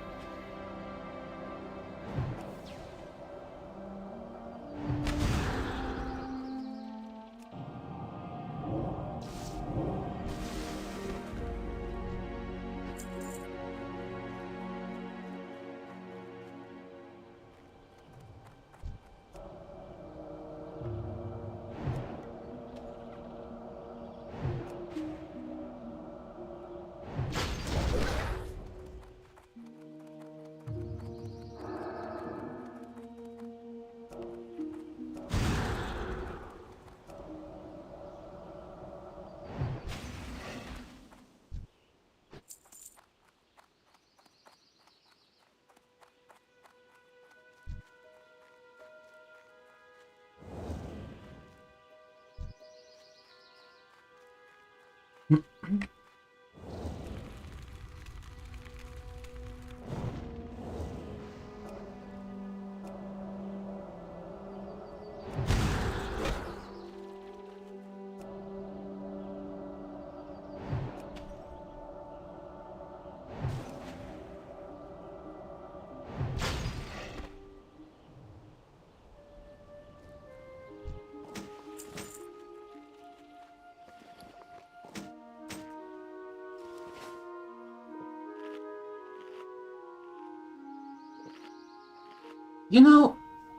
S1: You know,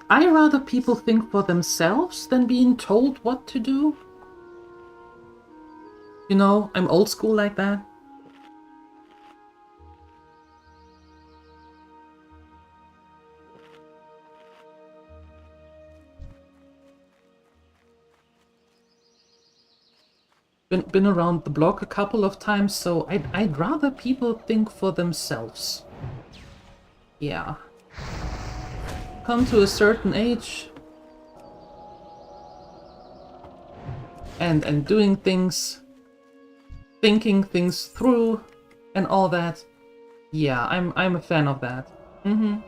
S1: I rather people think for themselves than being told what to do. You know, I'm old school like that. Been around the block a couple of times, so I'd rather people think for themselves. Yeah. Come to a certain age and doing things, thinking things through and all that. Yeah, I'm a fan of that. Mm-hmm.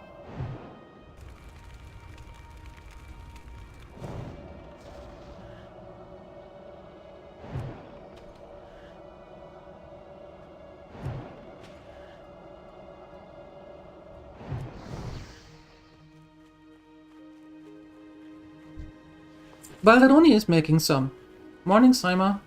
S1: Valderoni is making some. Morning, Saima.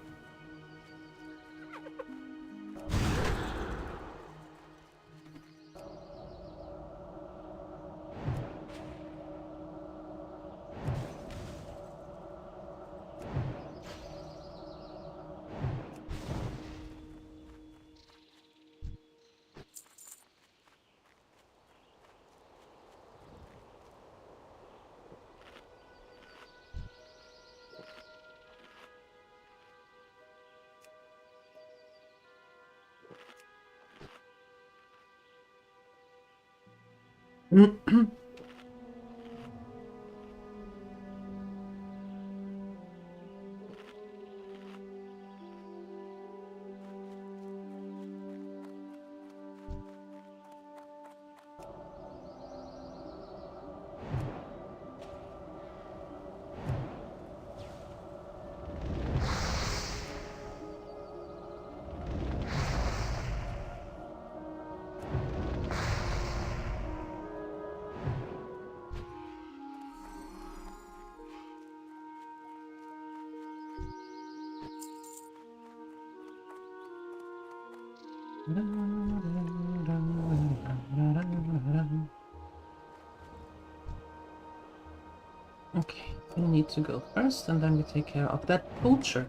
S1: Okay, you need to go first, and then we take care of that poacher.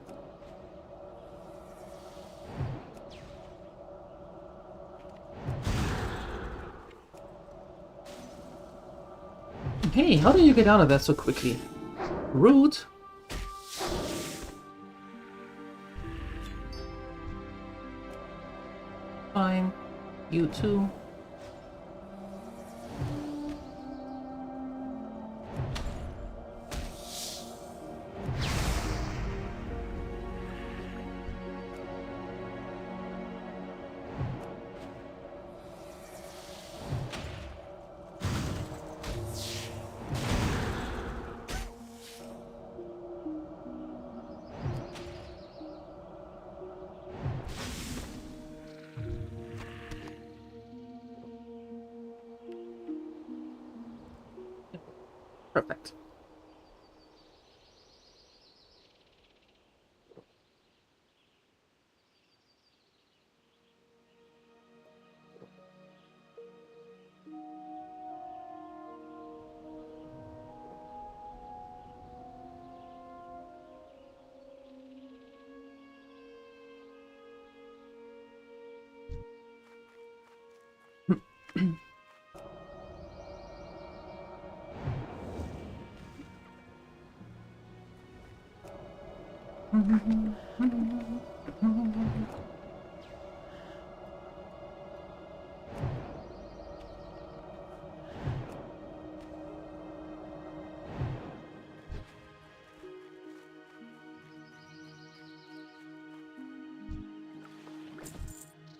S1: Hey, how do you get out of that so quickly? Rude. Fine. You too. Perfect.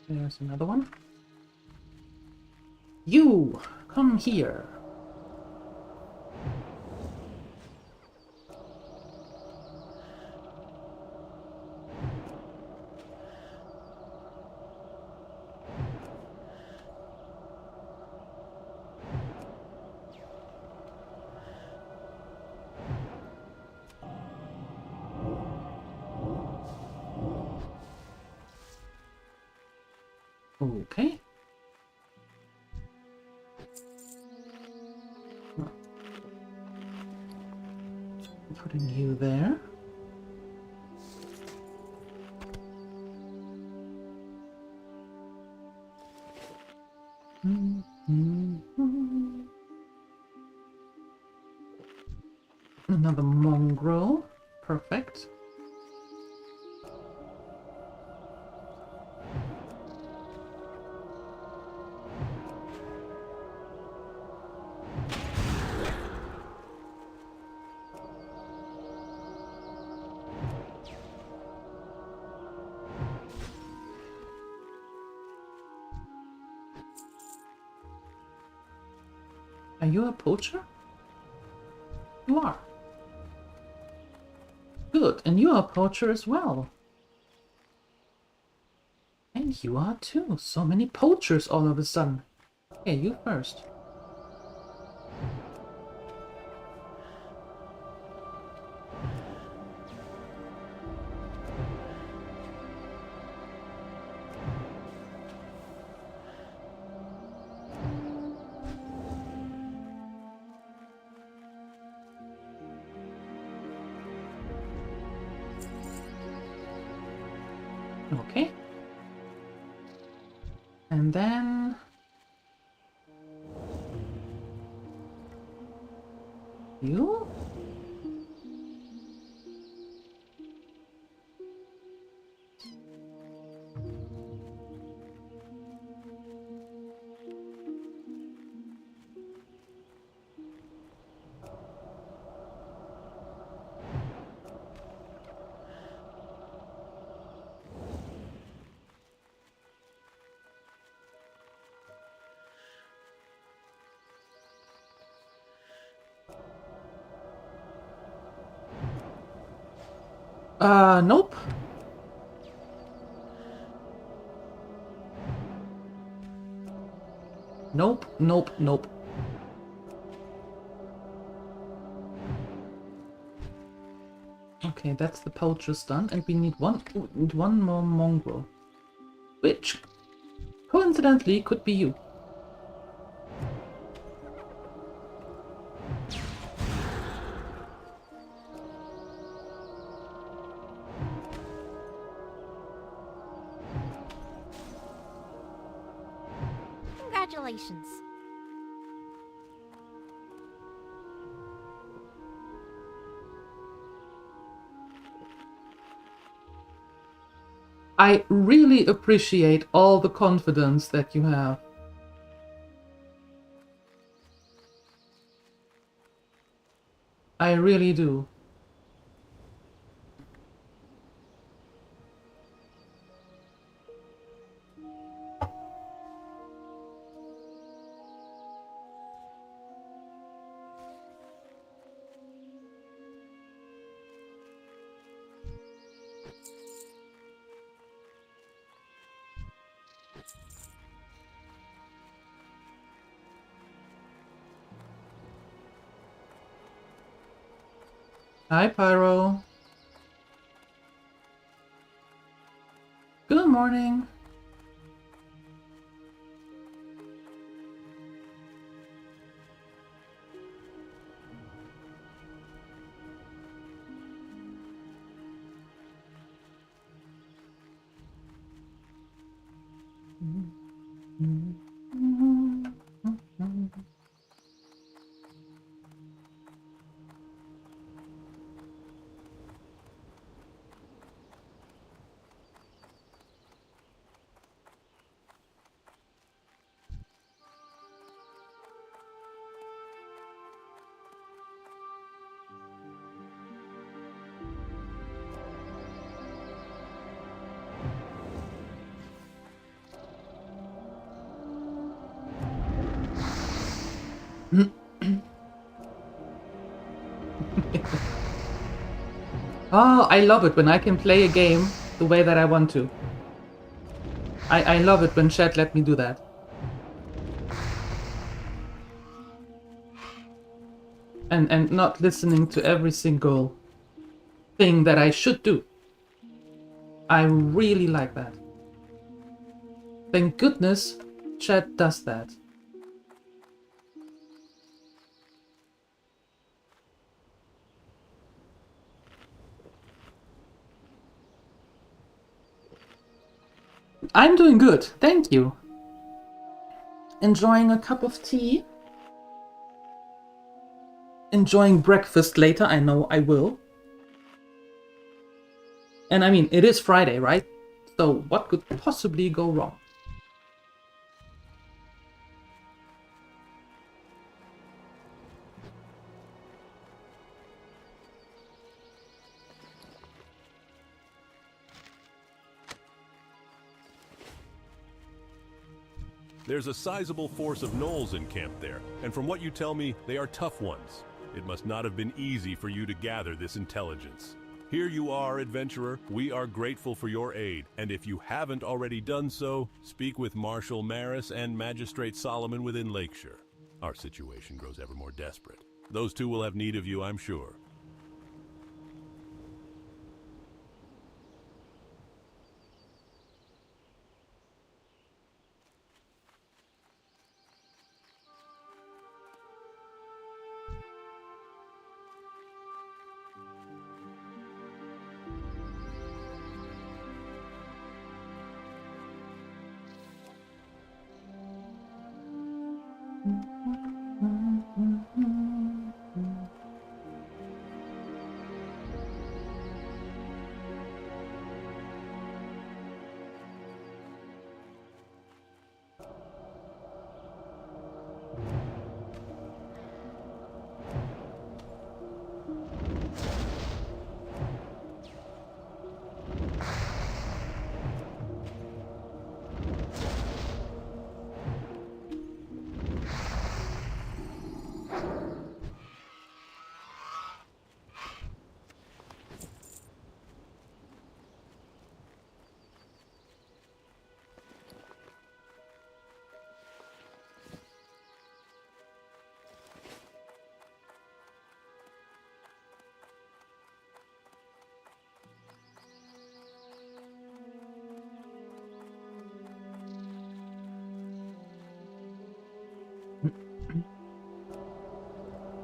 S1: There's another one. You! Come here! Okay. Putting you there. Another mongrel. Perfect. Are you a poacher? You are. Good, and you are a poacher as well. And you are too. So many poachers all of a sudden. Okay, you first. Okay. And then... you? Nope. Nope, nope, nope. Okay, that's the poacher's done, and we need one more mongrel. Which, coincidentally, could be you.
S2: Congratulations.
S1: I really appreciate all the confidence that you have. I really do. Hi, Pyro. Good morning. Oh, I love it when I can play a game the way that I want to. I love it when chat let me do that. And not listening to every single thing that I should do. I really like that. Thank goodness chat does that. I'm doing good, thank you. Enjoying a cup of tea. Enjoying breakfast later, I know I will. And I mean, it is Friday, right? So what could possibly go wrong?
S3: There's a sizable force of gnolls in camp there, and from what you tell me, they are tough ones. It must not have been easy for you to gather this intelligence. Here you are, adventurer. We are grateful for your aid, and if you haven't already done so, speak with Marshal Maris and Magistrate Solomon within Lakeshire. Our situation grows ever more desperate. Those two will have need of you, I'm sure.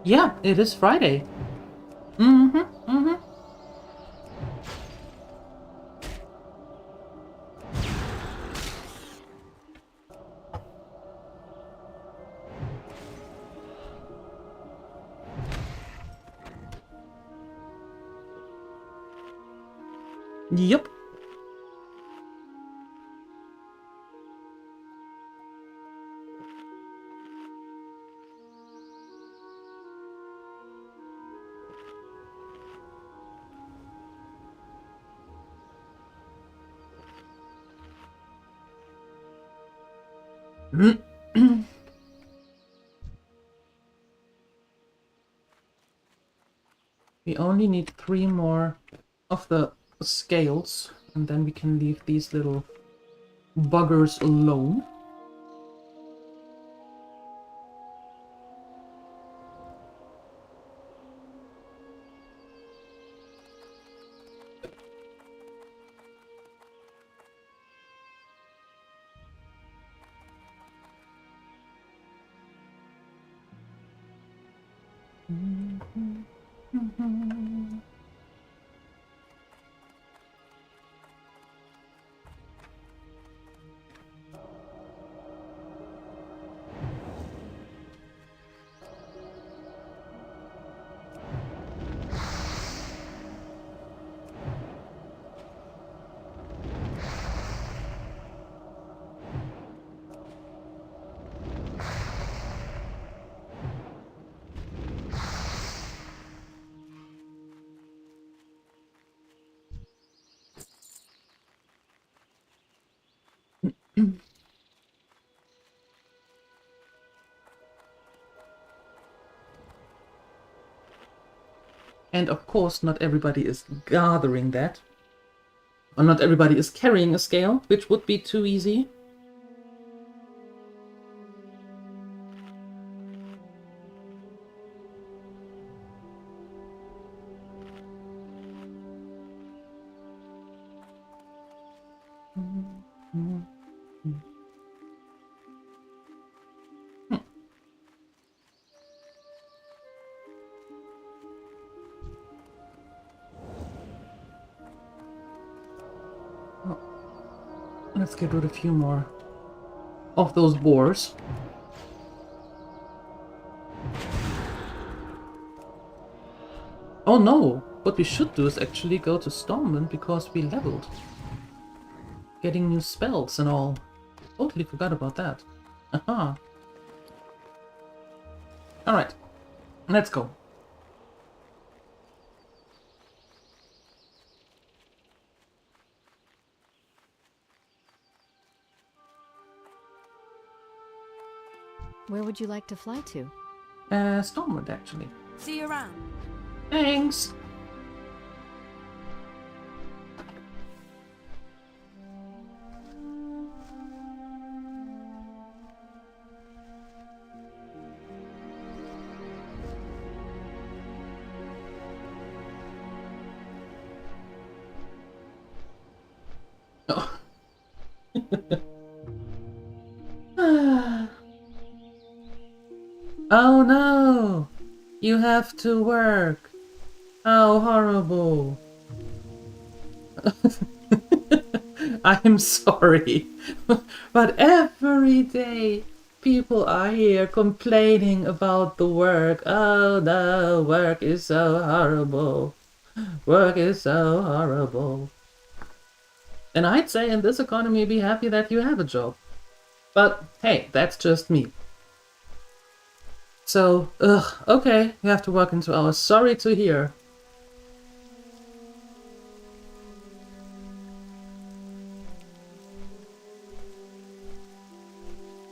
S1: Yeah, it is Friday. Mm-hmm, mm-hmm. Yep. We only need 3 more of the scales, and then we can leave these little buggers alone. And of course, not everybody is gathering that. Or not everybody is carrying a scale, which would be too easy. Let's get rid of a few more of those boars. Oh no! What we should do is actually go to Stormwind because we leveled. Getting new spells and all. Totally forgot about that. Aha. Alright. Let's go.
S5: Where would you like to fly to?
S1: Stormwind, actually.
S5: See you around.
S1: Thanks! Oh. Oh no! You have to work. How horrible. I'm sorry. But every day people are here complaining about the work. Oh no, work is so horrible. Work is so horrible. And I'd say in this economy be happy that you have a job. But hey, that's just me. So, okay, you have to work into hours. Sorry to hear.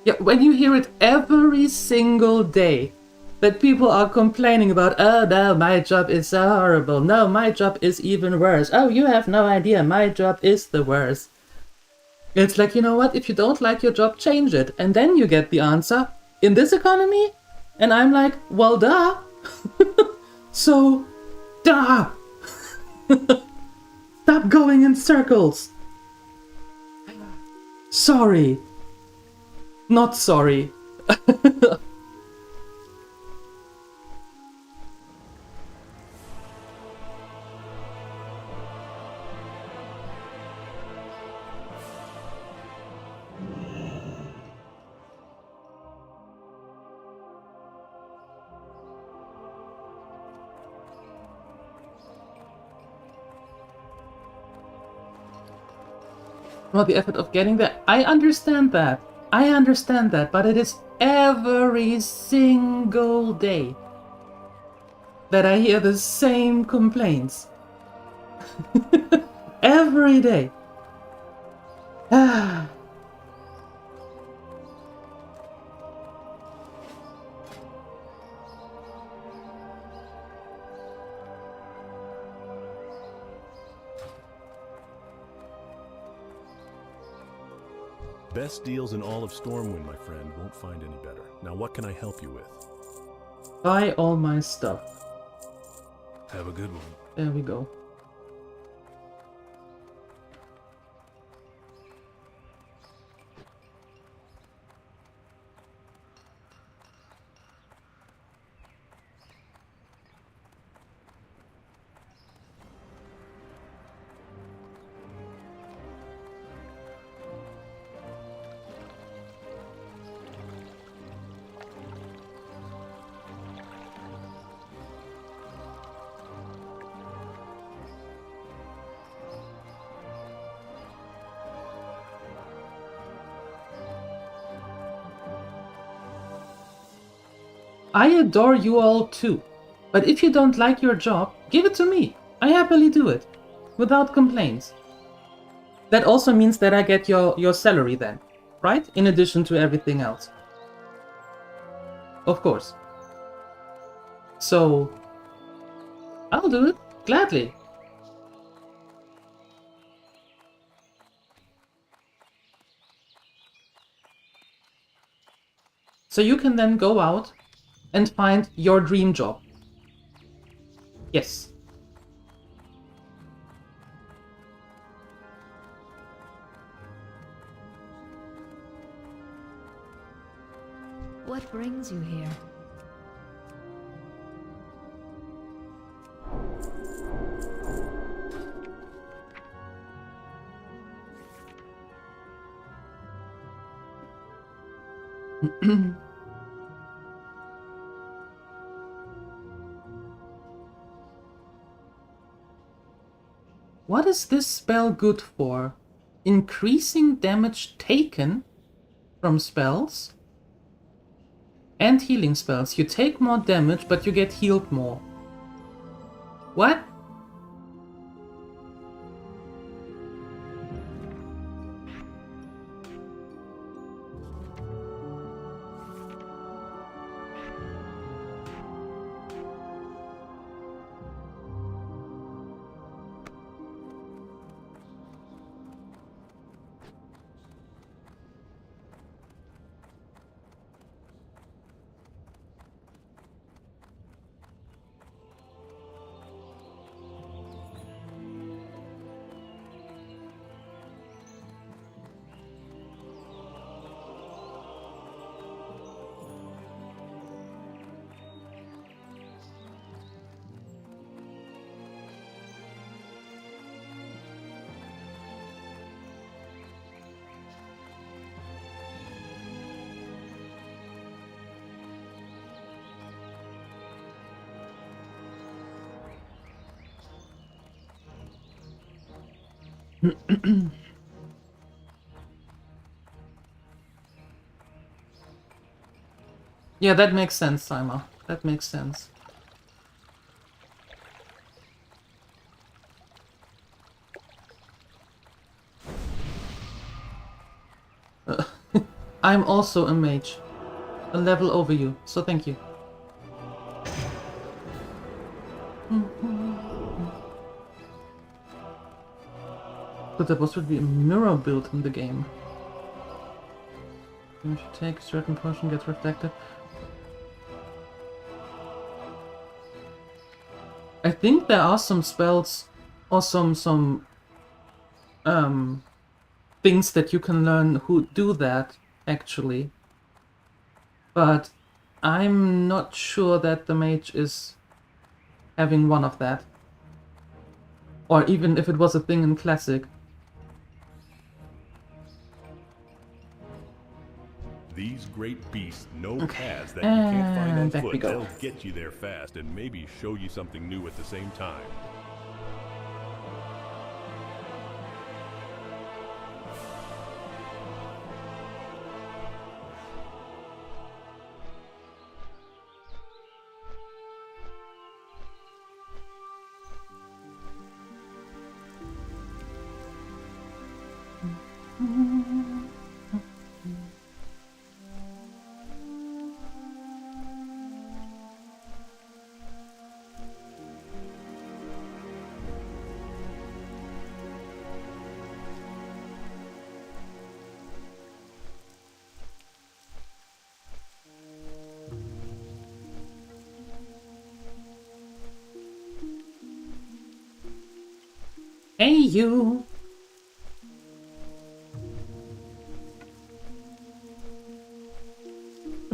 S1: Yeah, when you hear it every single day, that people are complaining about, oh no, my job is so horrible. No, my job is even worse. Oh, you have no idea, my job is the worst. It's like, you know what, if you don't like your job, change it. And then you get the answer, in this economy? And I'm like, well, duh. So, duh. Stop going in circles. Sorry. Not sorry. Well, the effort of getting there. I understand that. I understand that, but it is every single day that I hear the same complaints. Every day. Ah.
S3: Best deals in all of Stormwind, my friend. Won't find any better. Now, what can I help you with?
S1: Buy all my stuff.
S3: Have a good one.
S1: There we go. I adore you all too, but if you don't like your job, give it to me. I happily do it, without complaints. That also means that I get your salary then, right? In addition to everything else. Of course. So, I'll do it, gladly. So you can then go out and find your dream job. Yes.
S5: What brings you here?
S1: What is this spell good for? Increasing damage taken from spells and healing spells. You take more damage, but you get healed more. What? Yeah, that makes sense, Simon. That makes sense. I'm also a mage. A level over you, so thank you. But there was would be a mirror built in the game. You should take a certain potion, gets reflected. I think there are some spells or some things that you can learn who do that actually. But I'm not sure that the mage is having one of that. Or even if it was a thing in classic.
S3: These great beasts know paths that you can't find on
S1: back we
S3: foot.
S1: go.
S3: They'll get you there fast and maybe show you something new at the same time.
S1: Hey, you!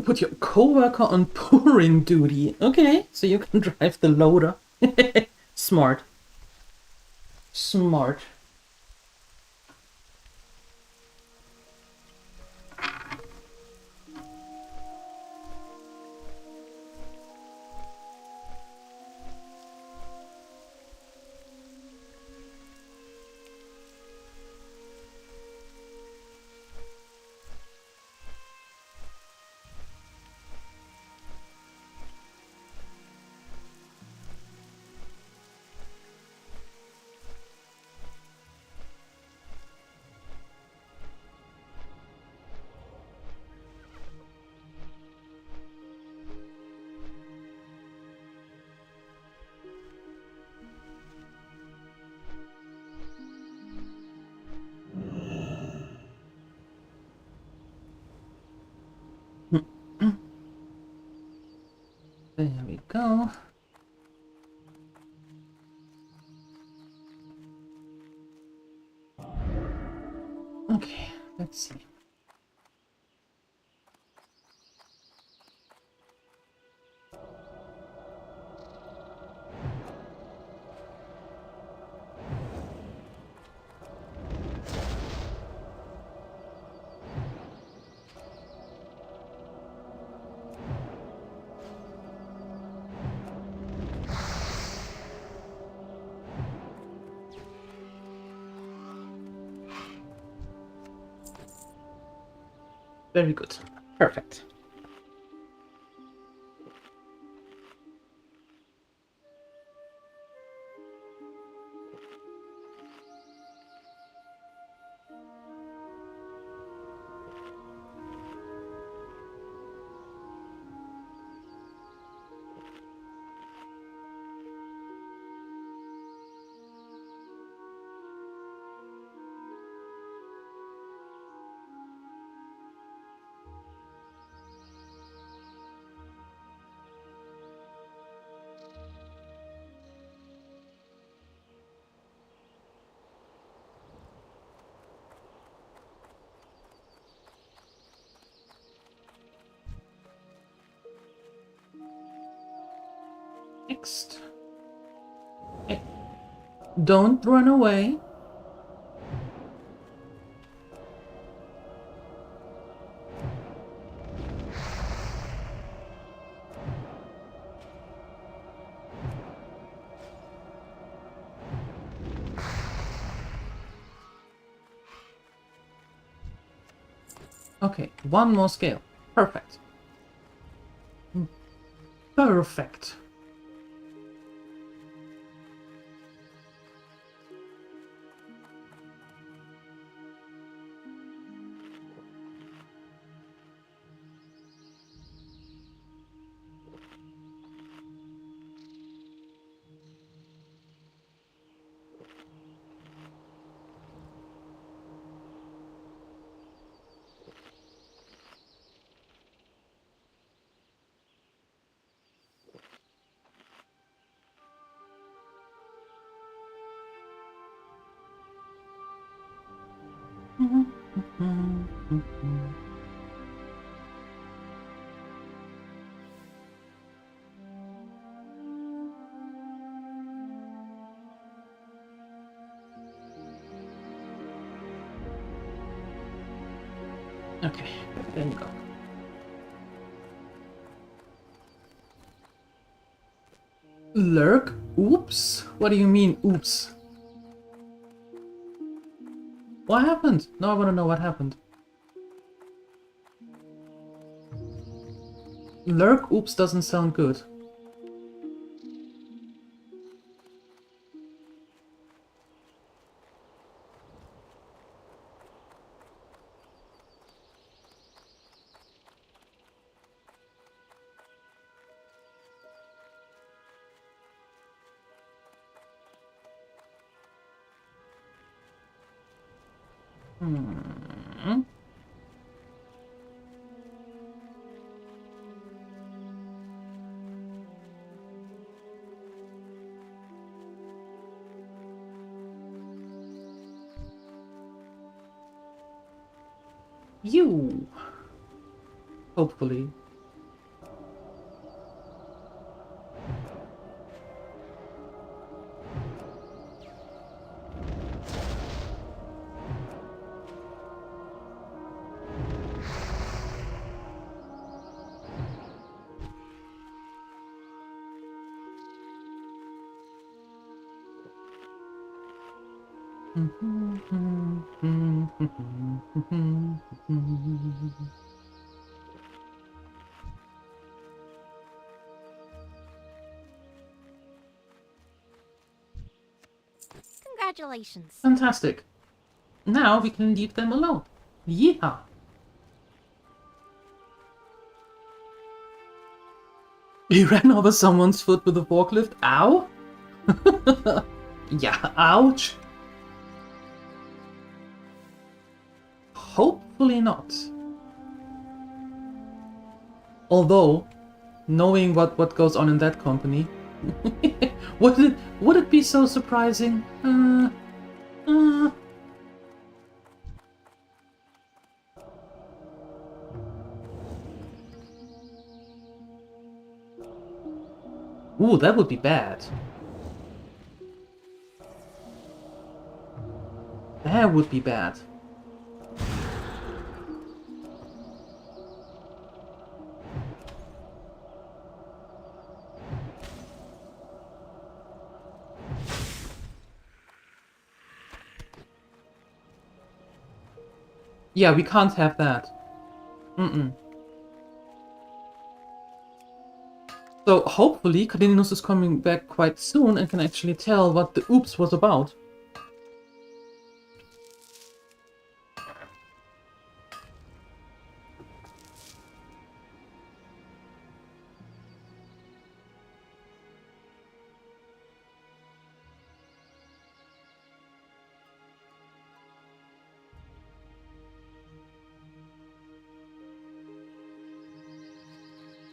S1: Put your co-worker on pouring duty. Okay, so you can drive the loader. Smart. Smart. There we go. Okay, let's see. Very good. Perfect. Next. Hey, don't run away. Okay, one more scale. Perfect. Perfect. Okay, there we go. Lurk? Oops? What do you mean, oops? What happened? No, I want to know what happened. Lurk? Oops doesn't sound good. Hmm. you. Hopefully.
S2: Congratulations.
S1: Fantastic. Now we can leave them alone. Yeehaw. He ran over someone's foot with a forklift. Ow. Yeah, ouch. Hopefully not. Although, knowing what goes on in that company, would it be so surprising? Ooh, that would be bad. That would be bad. Yeah, we can't have that. So hopefully Cadeninus is coming back quite soon and can actually tell what the oops was about.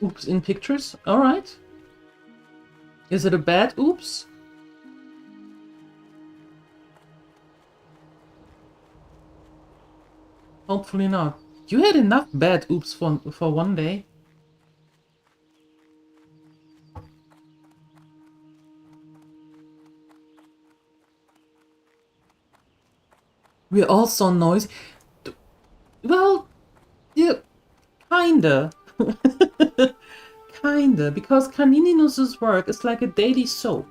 S1: Oops in pictures? Alright. Is it a bad oops? Hopefully not. You had enough bad oops for one day. We're all so noisy. Well, yeah, kinda. Kinda, because Caninus's work is like a daily soap.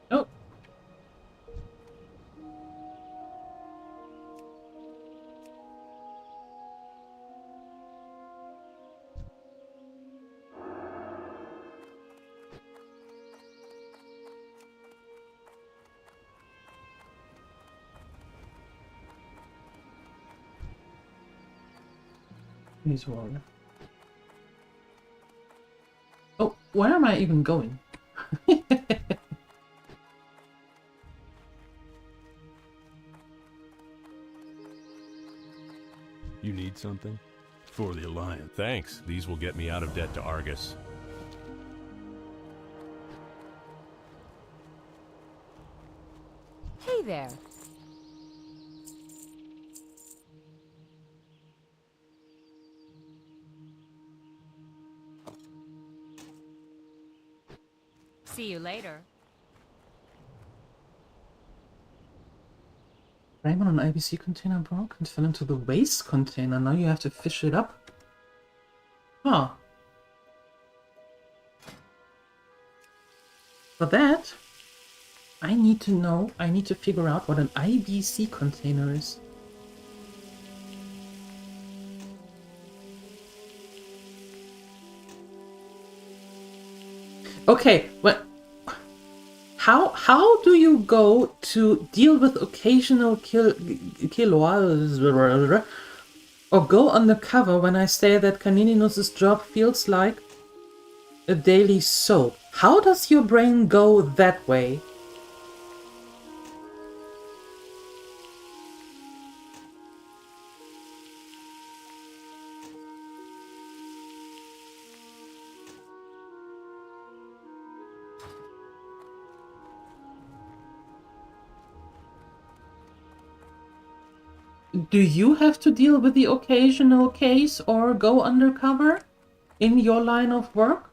S1: Oh. Please warrior. Oh, where am I even going?
S3: You need something? For the Alliance. Thanks. These will get me out of debt to Argus.
S5: Hey there. See you later.
S1: Raymond, an IBC container broke and fell into the waste container. Now you have to fish it up. Huh. For that, I need to know, I need to figure out what an IBC container is. Okay, well, how do you go to deal with occasional kills or go undercover when I say that Canininus's job feels like a daily soap? How does your brain go that way? Do you have to deal with the occasional case or go undercover in your line of work?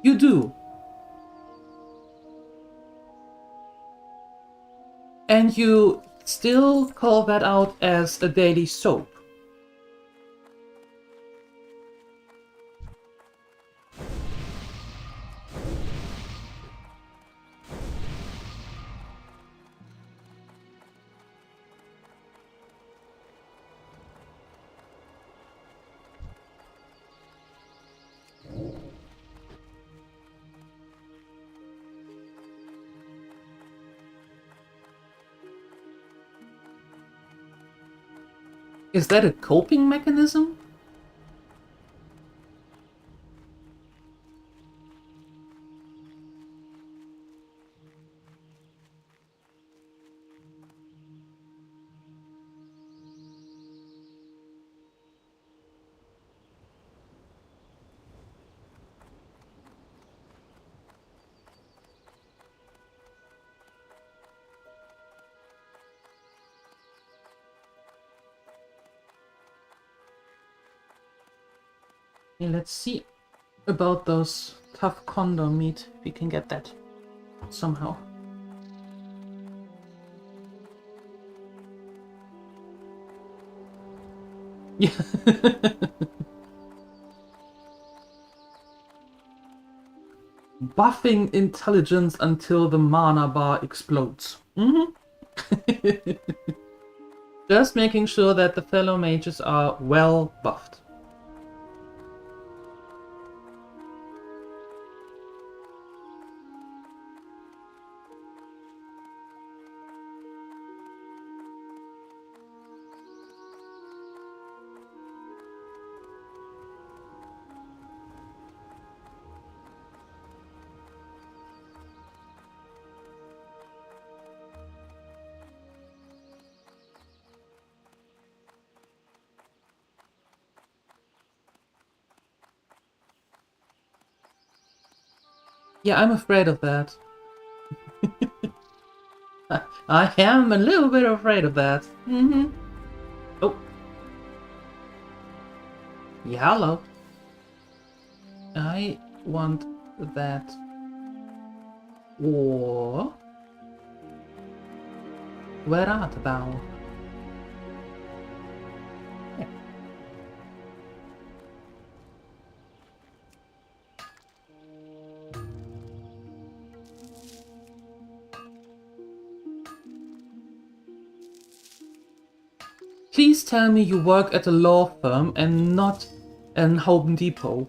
S1: You do. And you still call that out as a daily soap. Is that a coping mechanism? Yeah, let's see about those tough condom meat, if we can get that somehow. Yeah. Buffing intelligence until the mana bar explodes. Just making sure that the fellow mages are well buffed. Yeah, I'm afraid of that. I am a little bit afraid of that. Oh. Yeah, hello. I want that. Or... Where art thou? Please tell me you work at a law firm and not an Home Depot.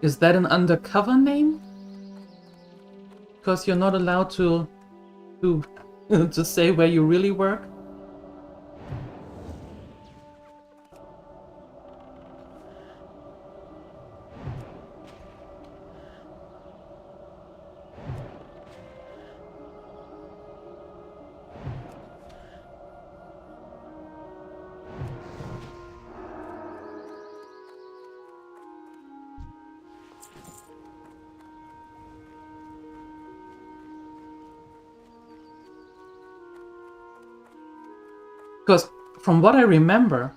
S1: Is that an undercover name? Because you're not allowed to to say where you really work? Because from what I remember,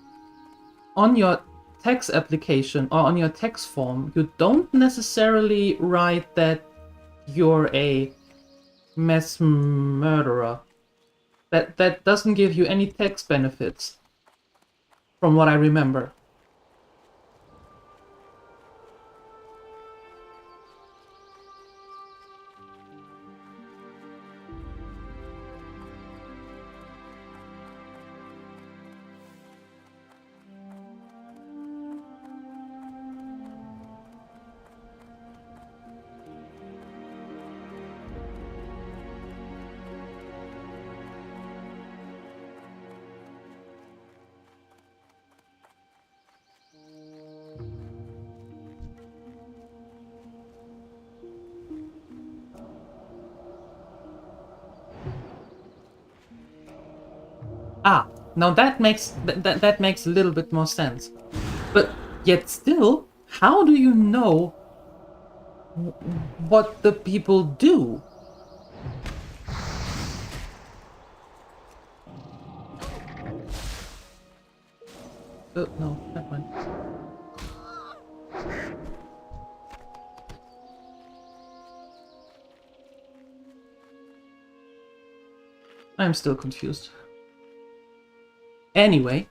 S1: on your text application or on your text form, you don't necessarily write that you're a mass murderer. That doesn't give you any tax benefits, from what I remember. Ah, now that makes that makes a little bit more sense. But yet still, how do you know what the people do? Oh no, that one. I'm still confused. Anyway.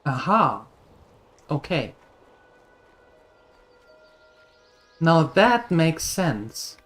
S1: Aha. Okay. Now that makes sense.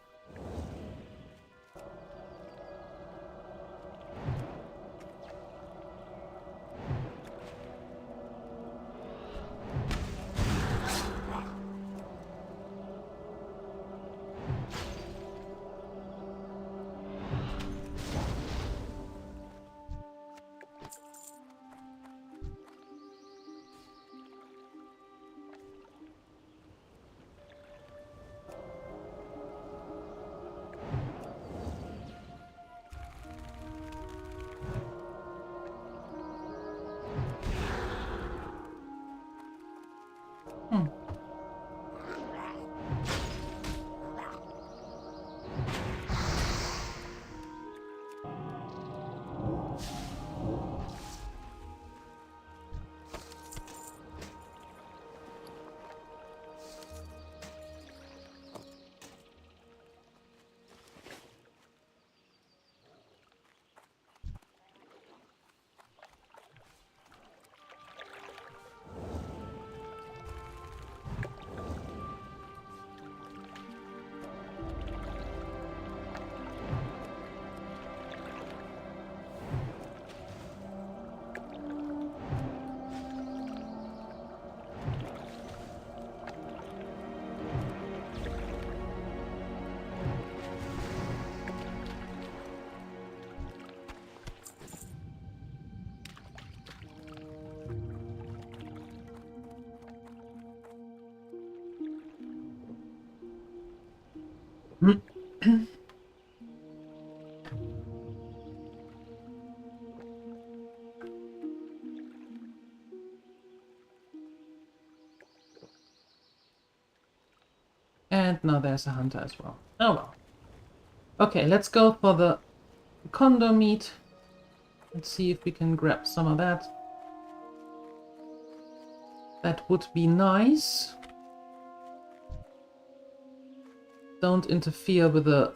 S1: And now there's a hunter as well. Oh well. Okay, let's go for the condo meat. Let's see if we can grab some of that. That would be nice. Don't interfere with the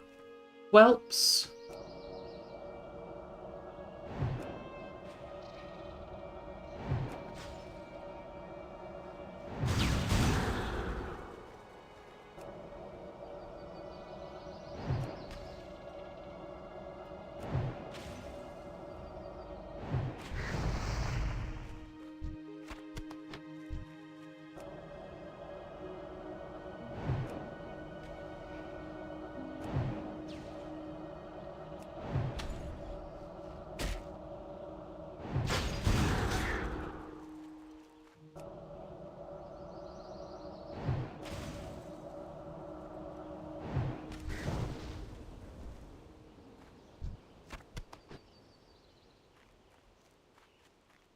S1: whelps.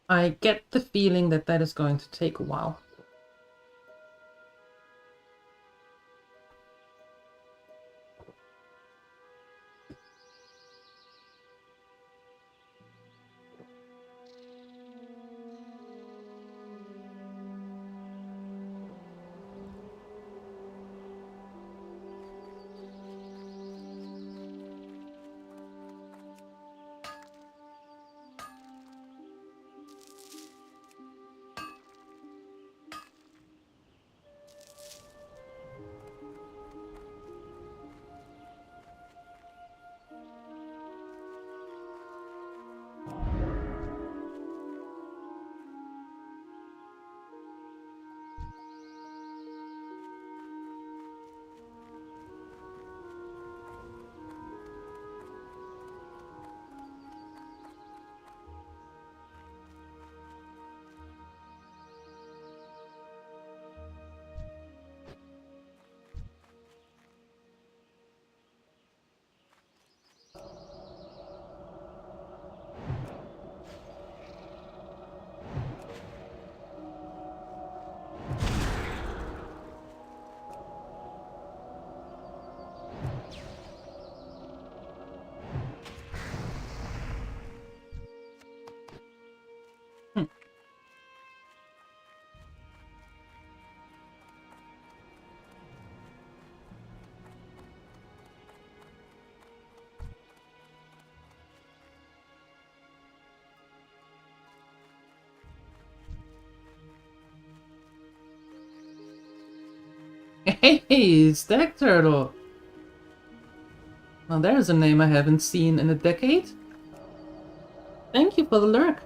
S1: I get the feeling that that is going to take a while. Hey, Stack Turtle! Well, there's a name I haven't seen in a decade. Thank you for the lurk.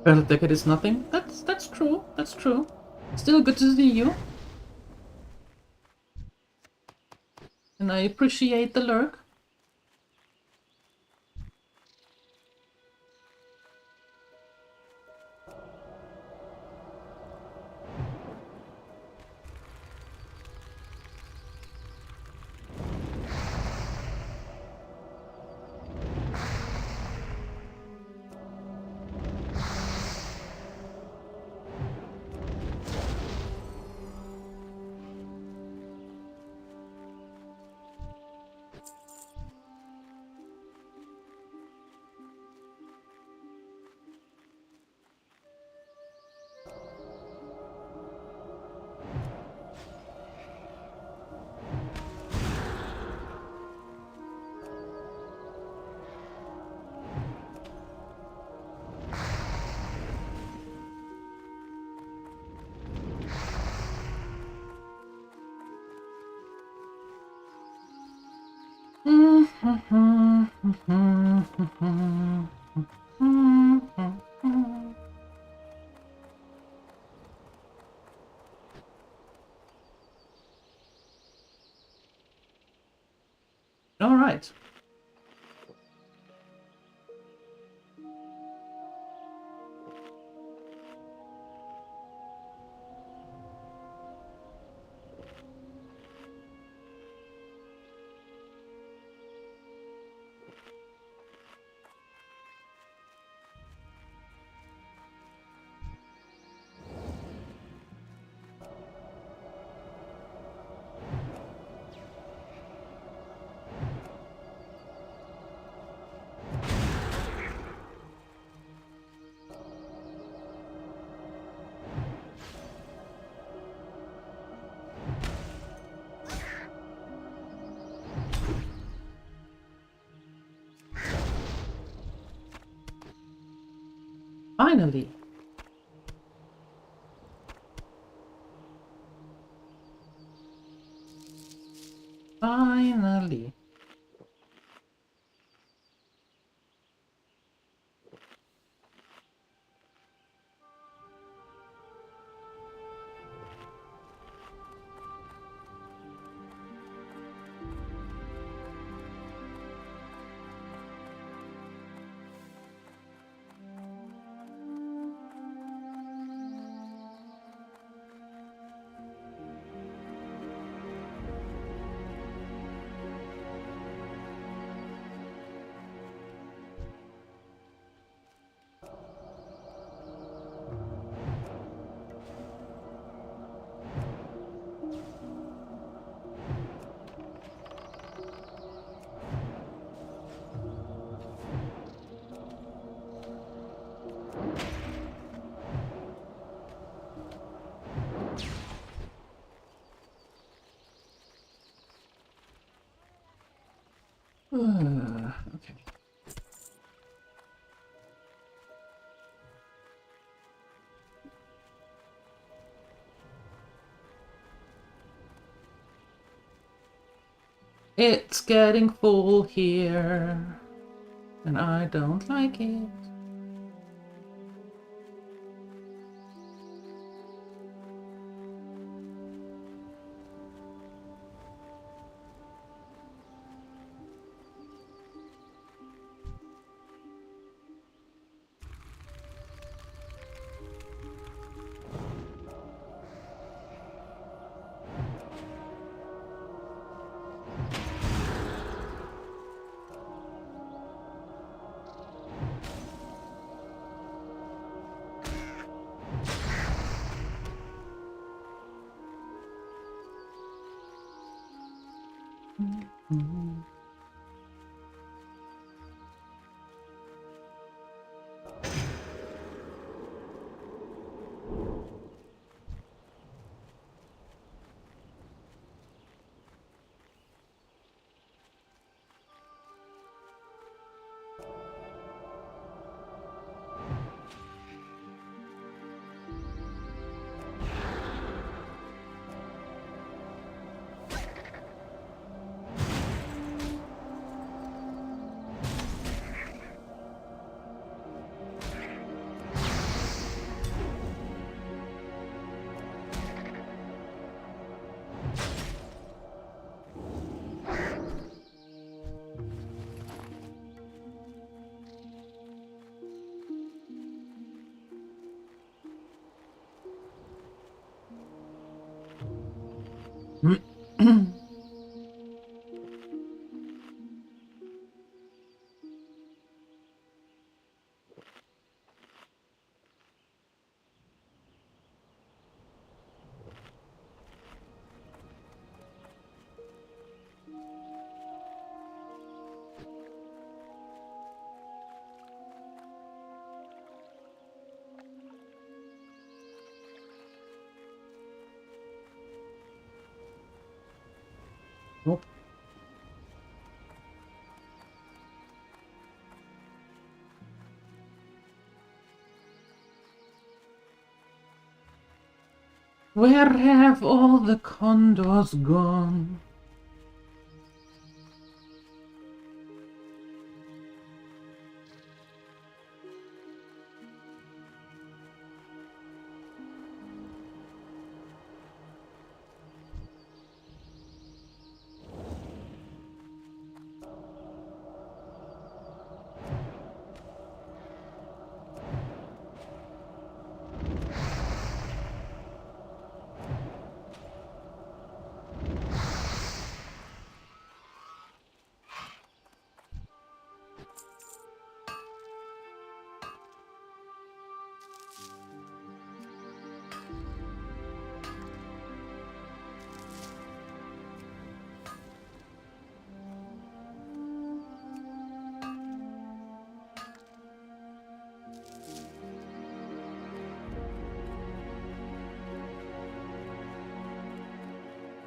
S1: Well, a decade is nothing. That's true. That's true. Still good to see you. And I appreciate the lurk. All right. Finally. Finally. Okay. It's getting full here, and I don't like it. Nope. Where have all the condors gone?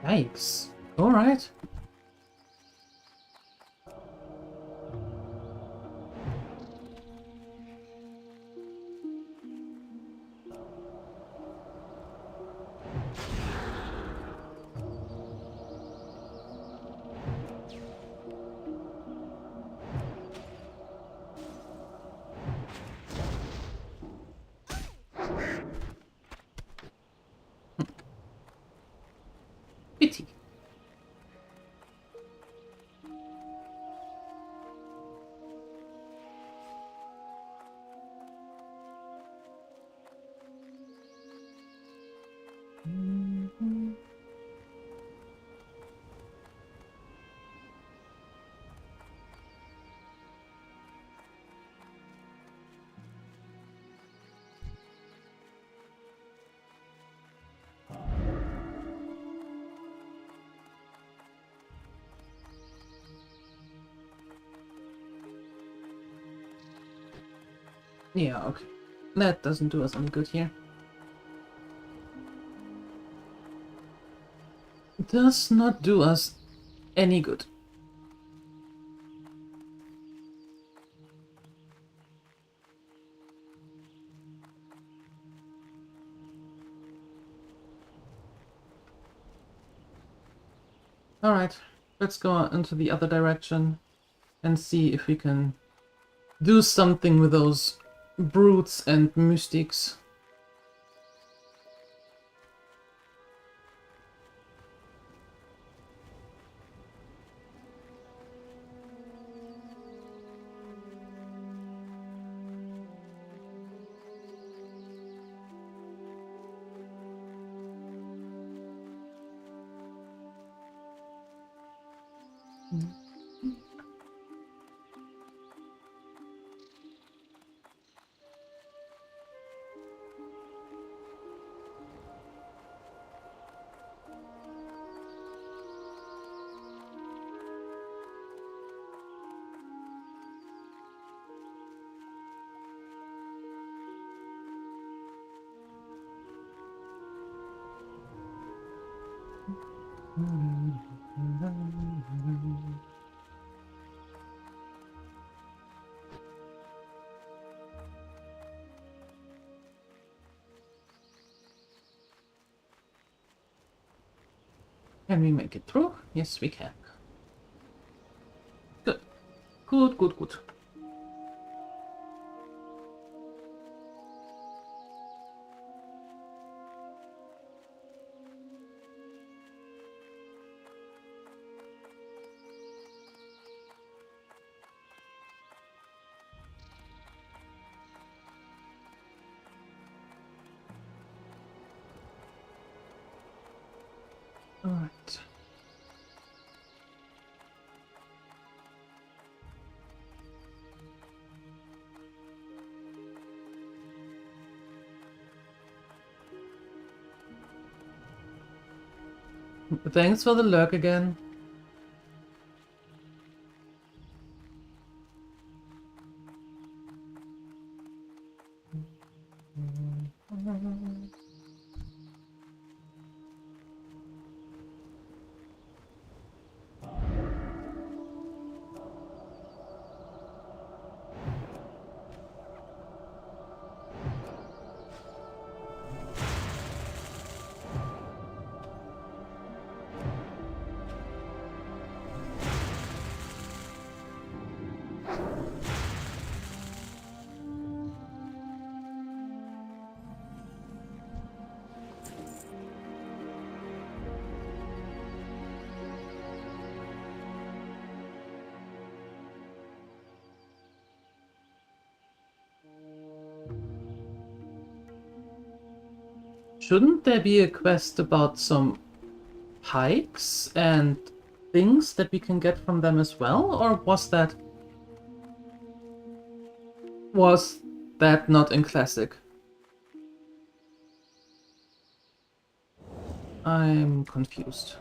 S1: Yikes. Alright. Yeah, okay. That doesn't do us any good here. Does not do us any good. Alright, let's go into the other direction and see if we can do something with those brutes and mystics. Can we make it through? Yes, we can. Good. Good, good, good. All right. Thanks for the lurk again. Shouldn't there be a quest about some pikes and things that we can get from them as well? Or was that not in Classic? I'm confused.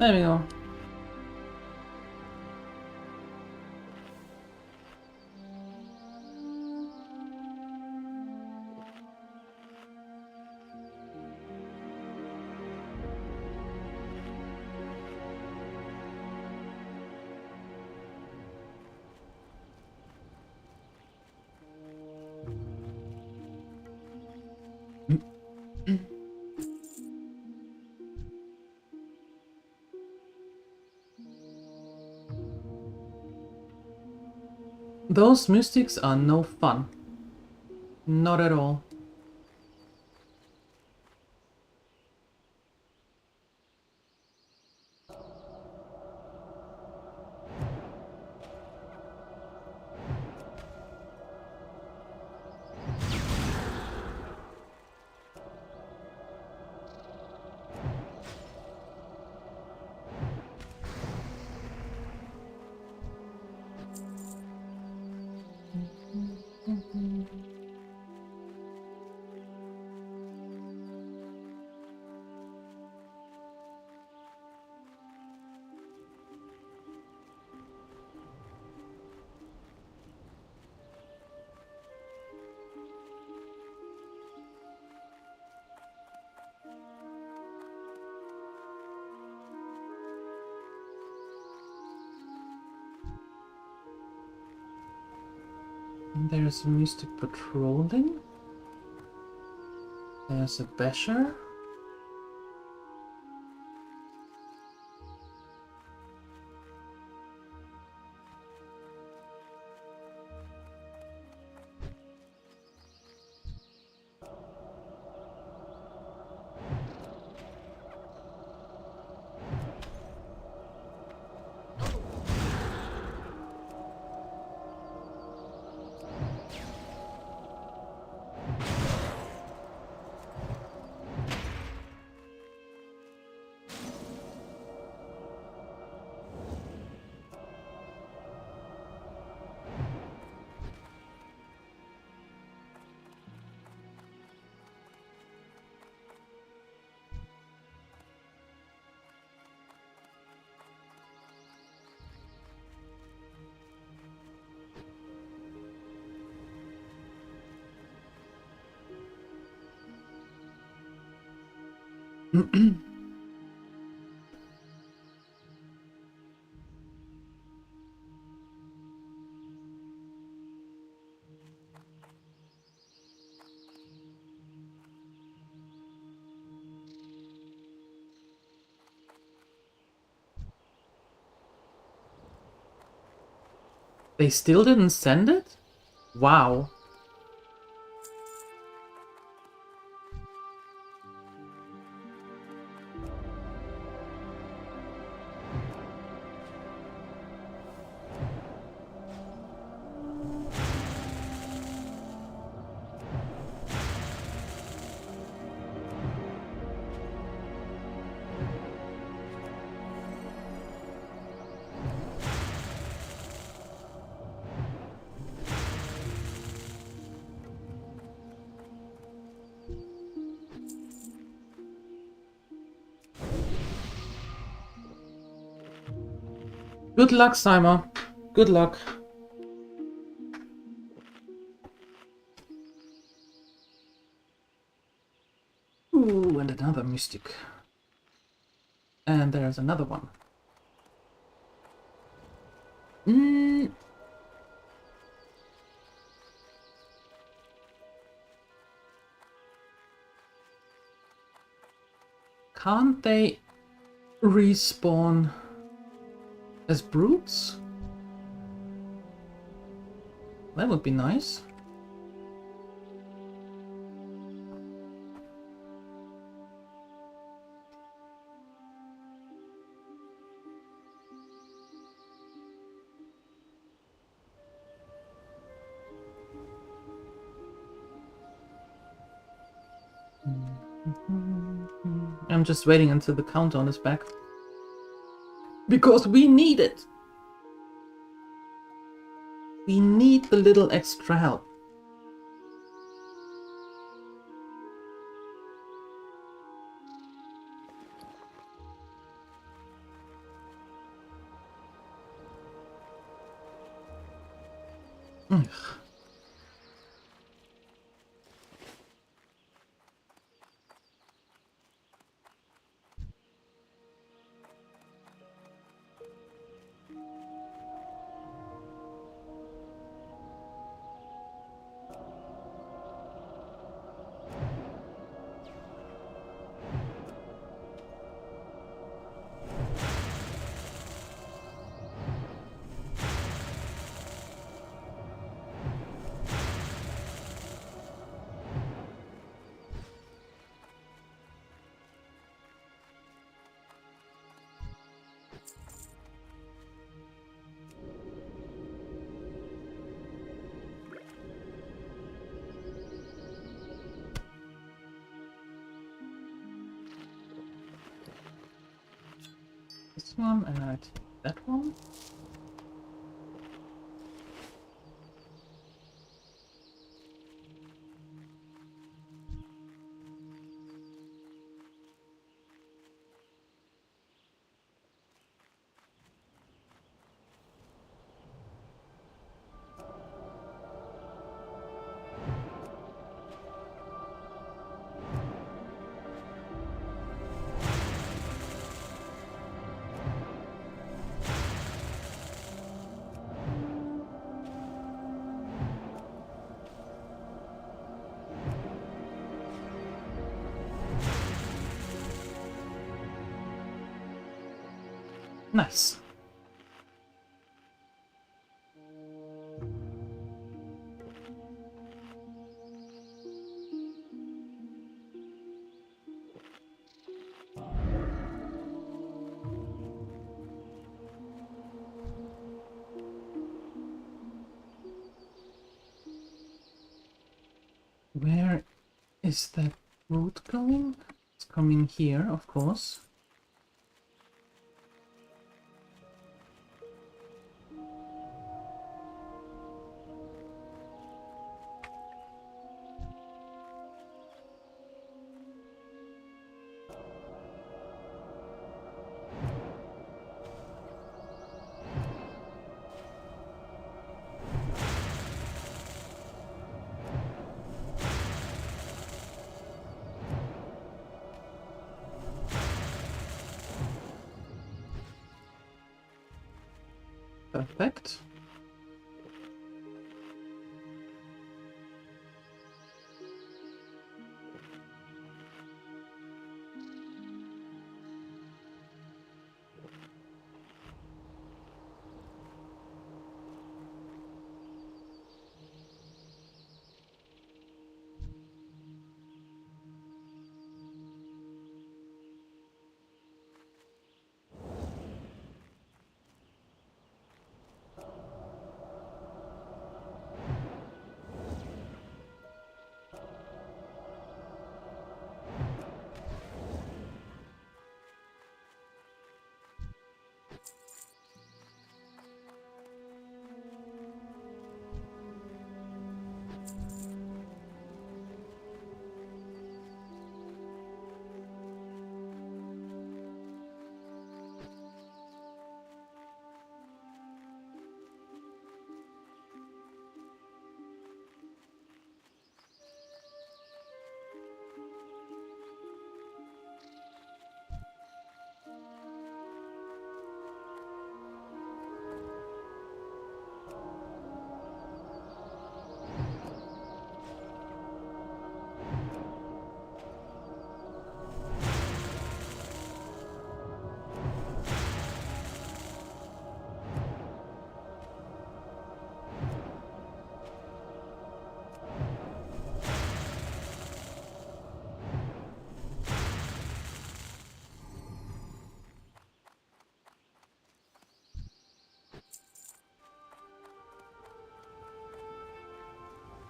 S1: There we go. Those mystics are no fun. Not at all. There's a mystic patrolling. There's a basher. They still didn't send it? Wow. Good luck, Simon. Good luck. Ooh, and another mystic. And there's another one. Can't they respawn as brutes? That would be nice. I'm just waiting until the countdown is back. Because we need it! We need the little extra help. Ugh. This one, and I take that one. Nice. Where is that route going? It's coming here, of course. Perfect.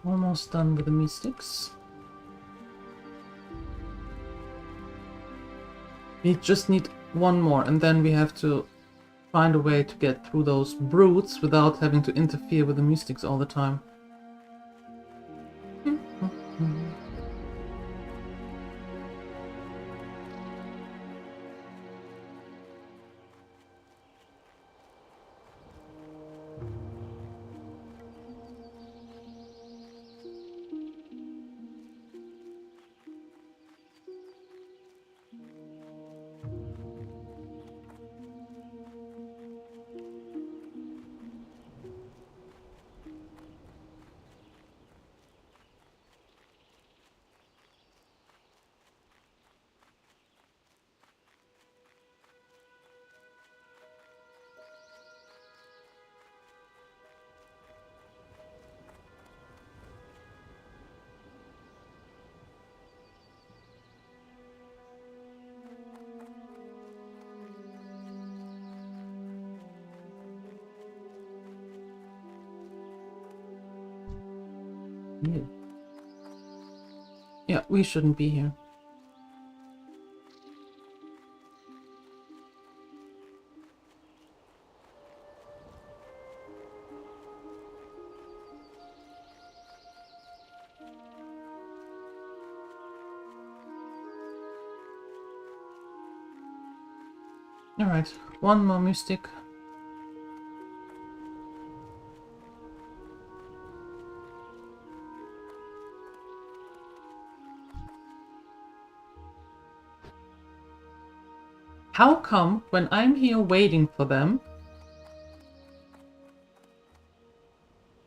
S1: Almost done with the mystics. We just need one more, and then we have to find a way to get through those brutes without having to interfere with the mystics all the time. Ew. Yeah, we shouldn't be here. Alright, one more mystic. How come when I'm here waiting for them,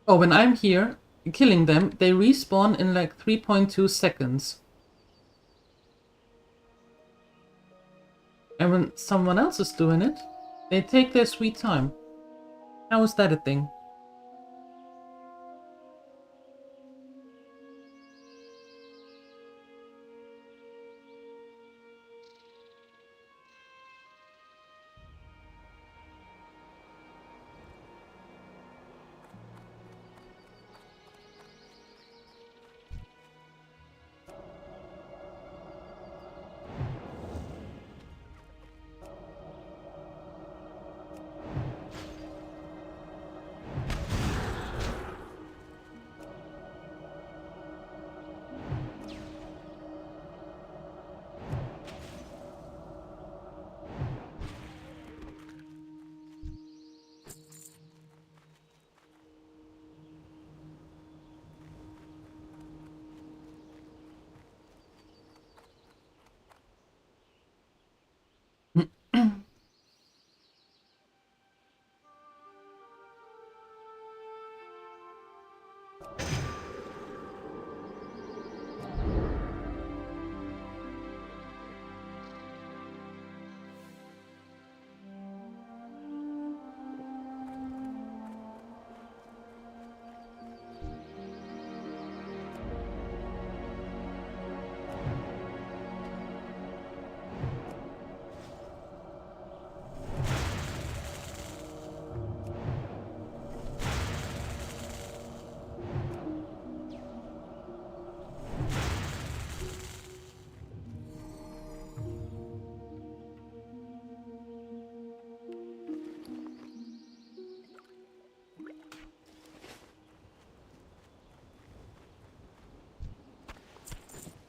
S1: or when I'm here killing them, they respawn in like 3.2 seconds? And when someone else is doing it, they take their sweet time. How is that a thing?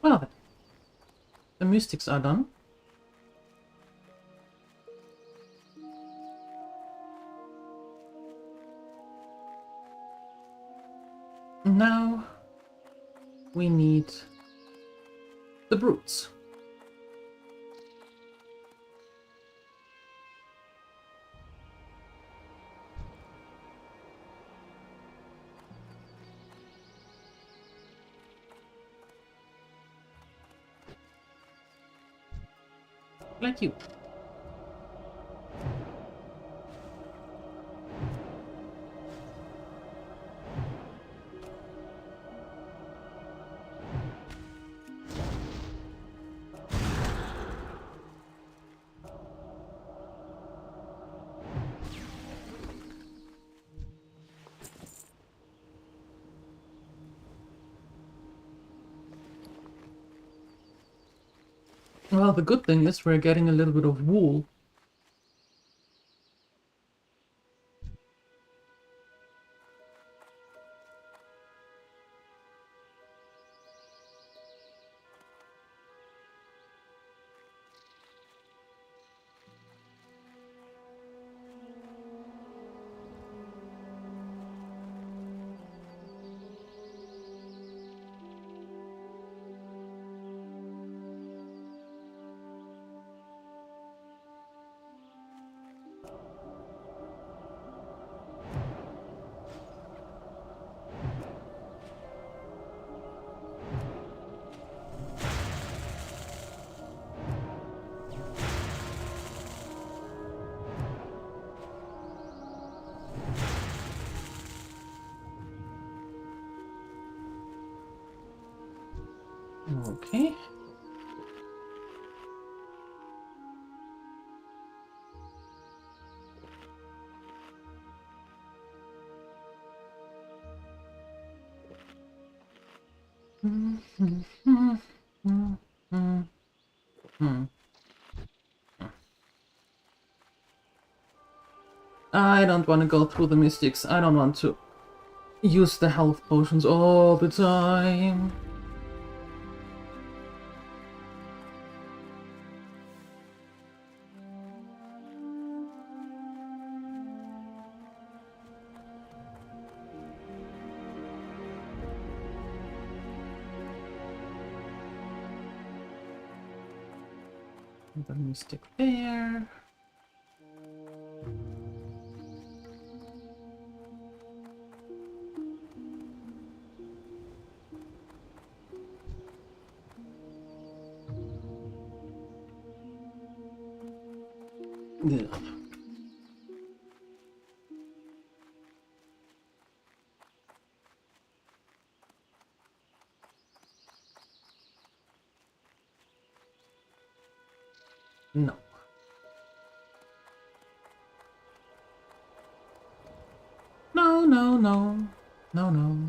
S1: Well then, the mystics are done. Now we need the brutes. Like you. Well, the good thing is we're getting a little bit of wool. Okay. I don't want to go through the mystics. I don't want to use the health potions all the time. The mystic there. Yeah. No. No, no, no. No, no.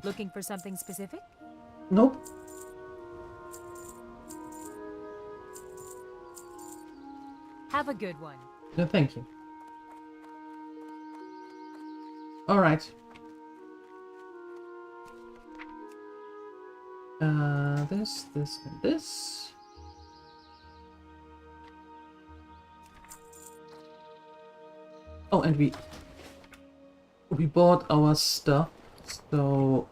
S9: Looking for something specific?
S1: Nope.
S9: Have a good one.
S1: No, thank you. Alright. This, and this. Oh, and we bought our stuff, so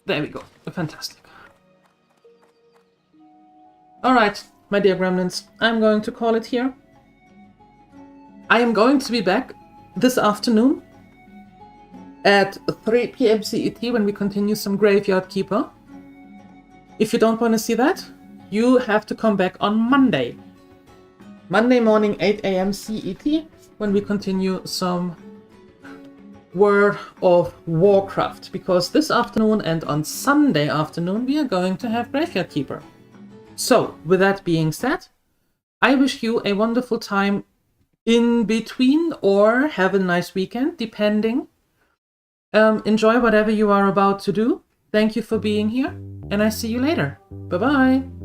S1: there we go. Fantastic. Alright, my dear gremlins, I'm going to call it here. I am going to be back this afternoon at 3 p.m. CET when we continue some Graveyard Keeper. If you don't want to see that, you have to come back on Monday. Monday morning, 8 a.m. CET, when we continue some World of Warcraft. Because this afternoon and on Sunday afternoon, we are going to have Graveyard Keeper. So, with that being said, I wish you a wonderful time in between, or have a nice weekend, depending. Enjoy whatever you are about to do. Thank you for being here, and I see you later. Bye-bye.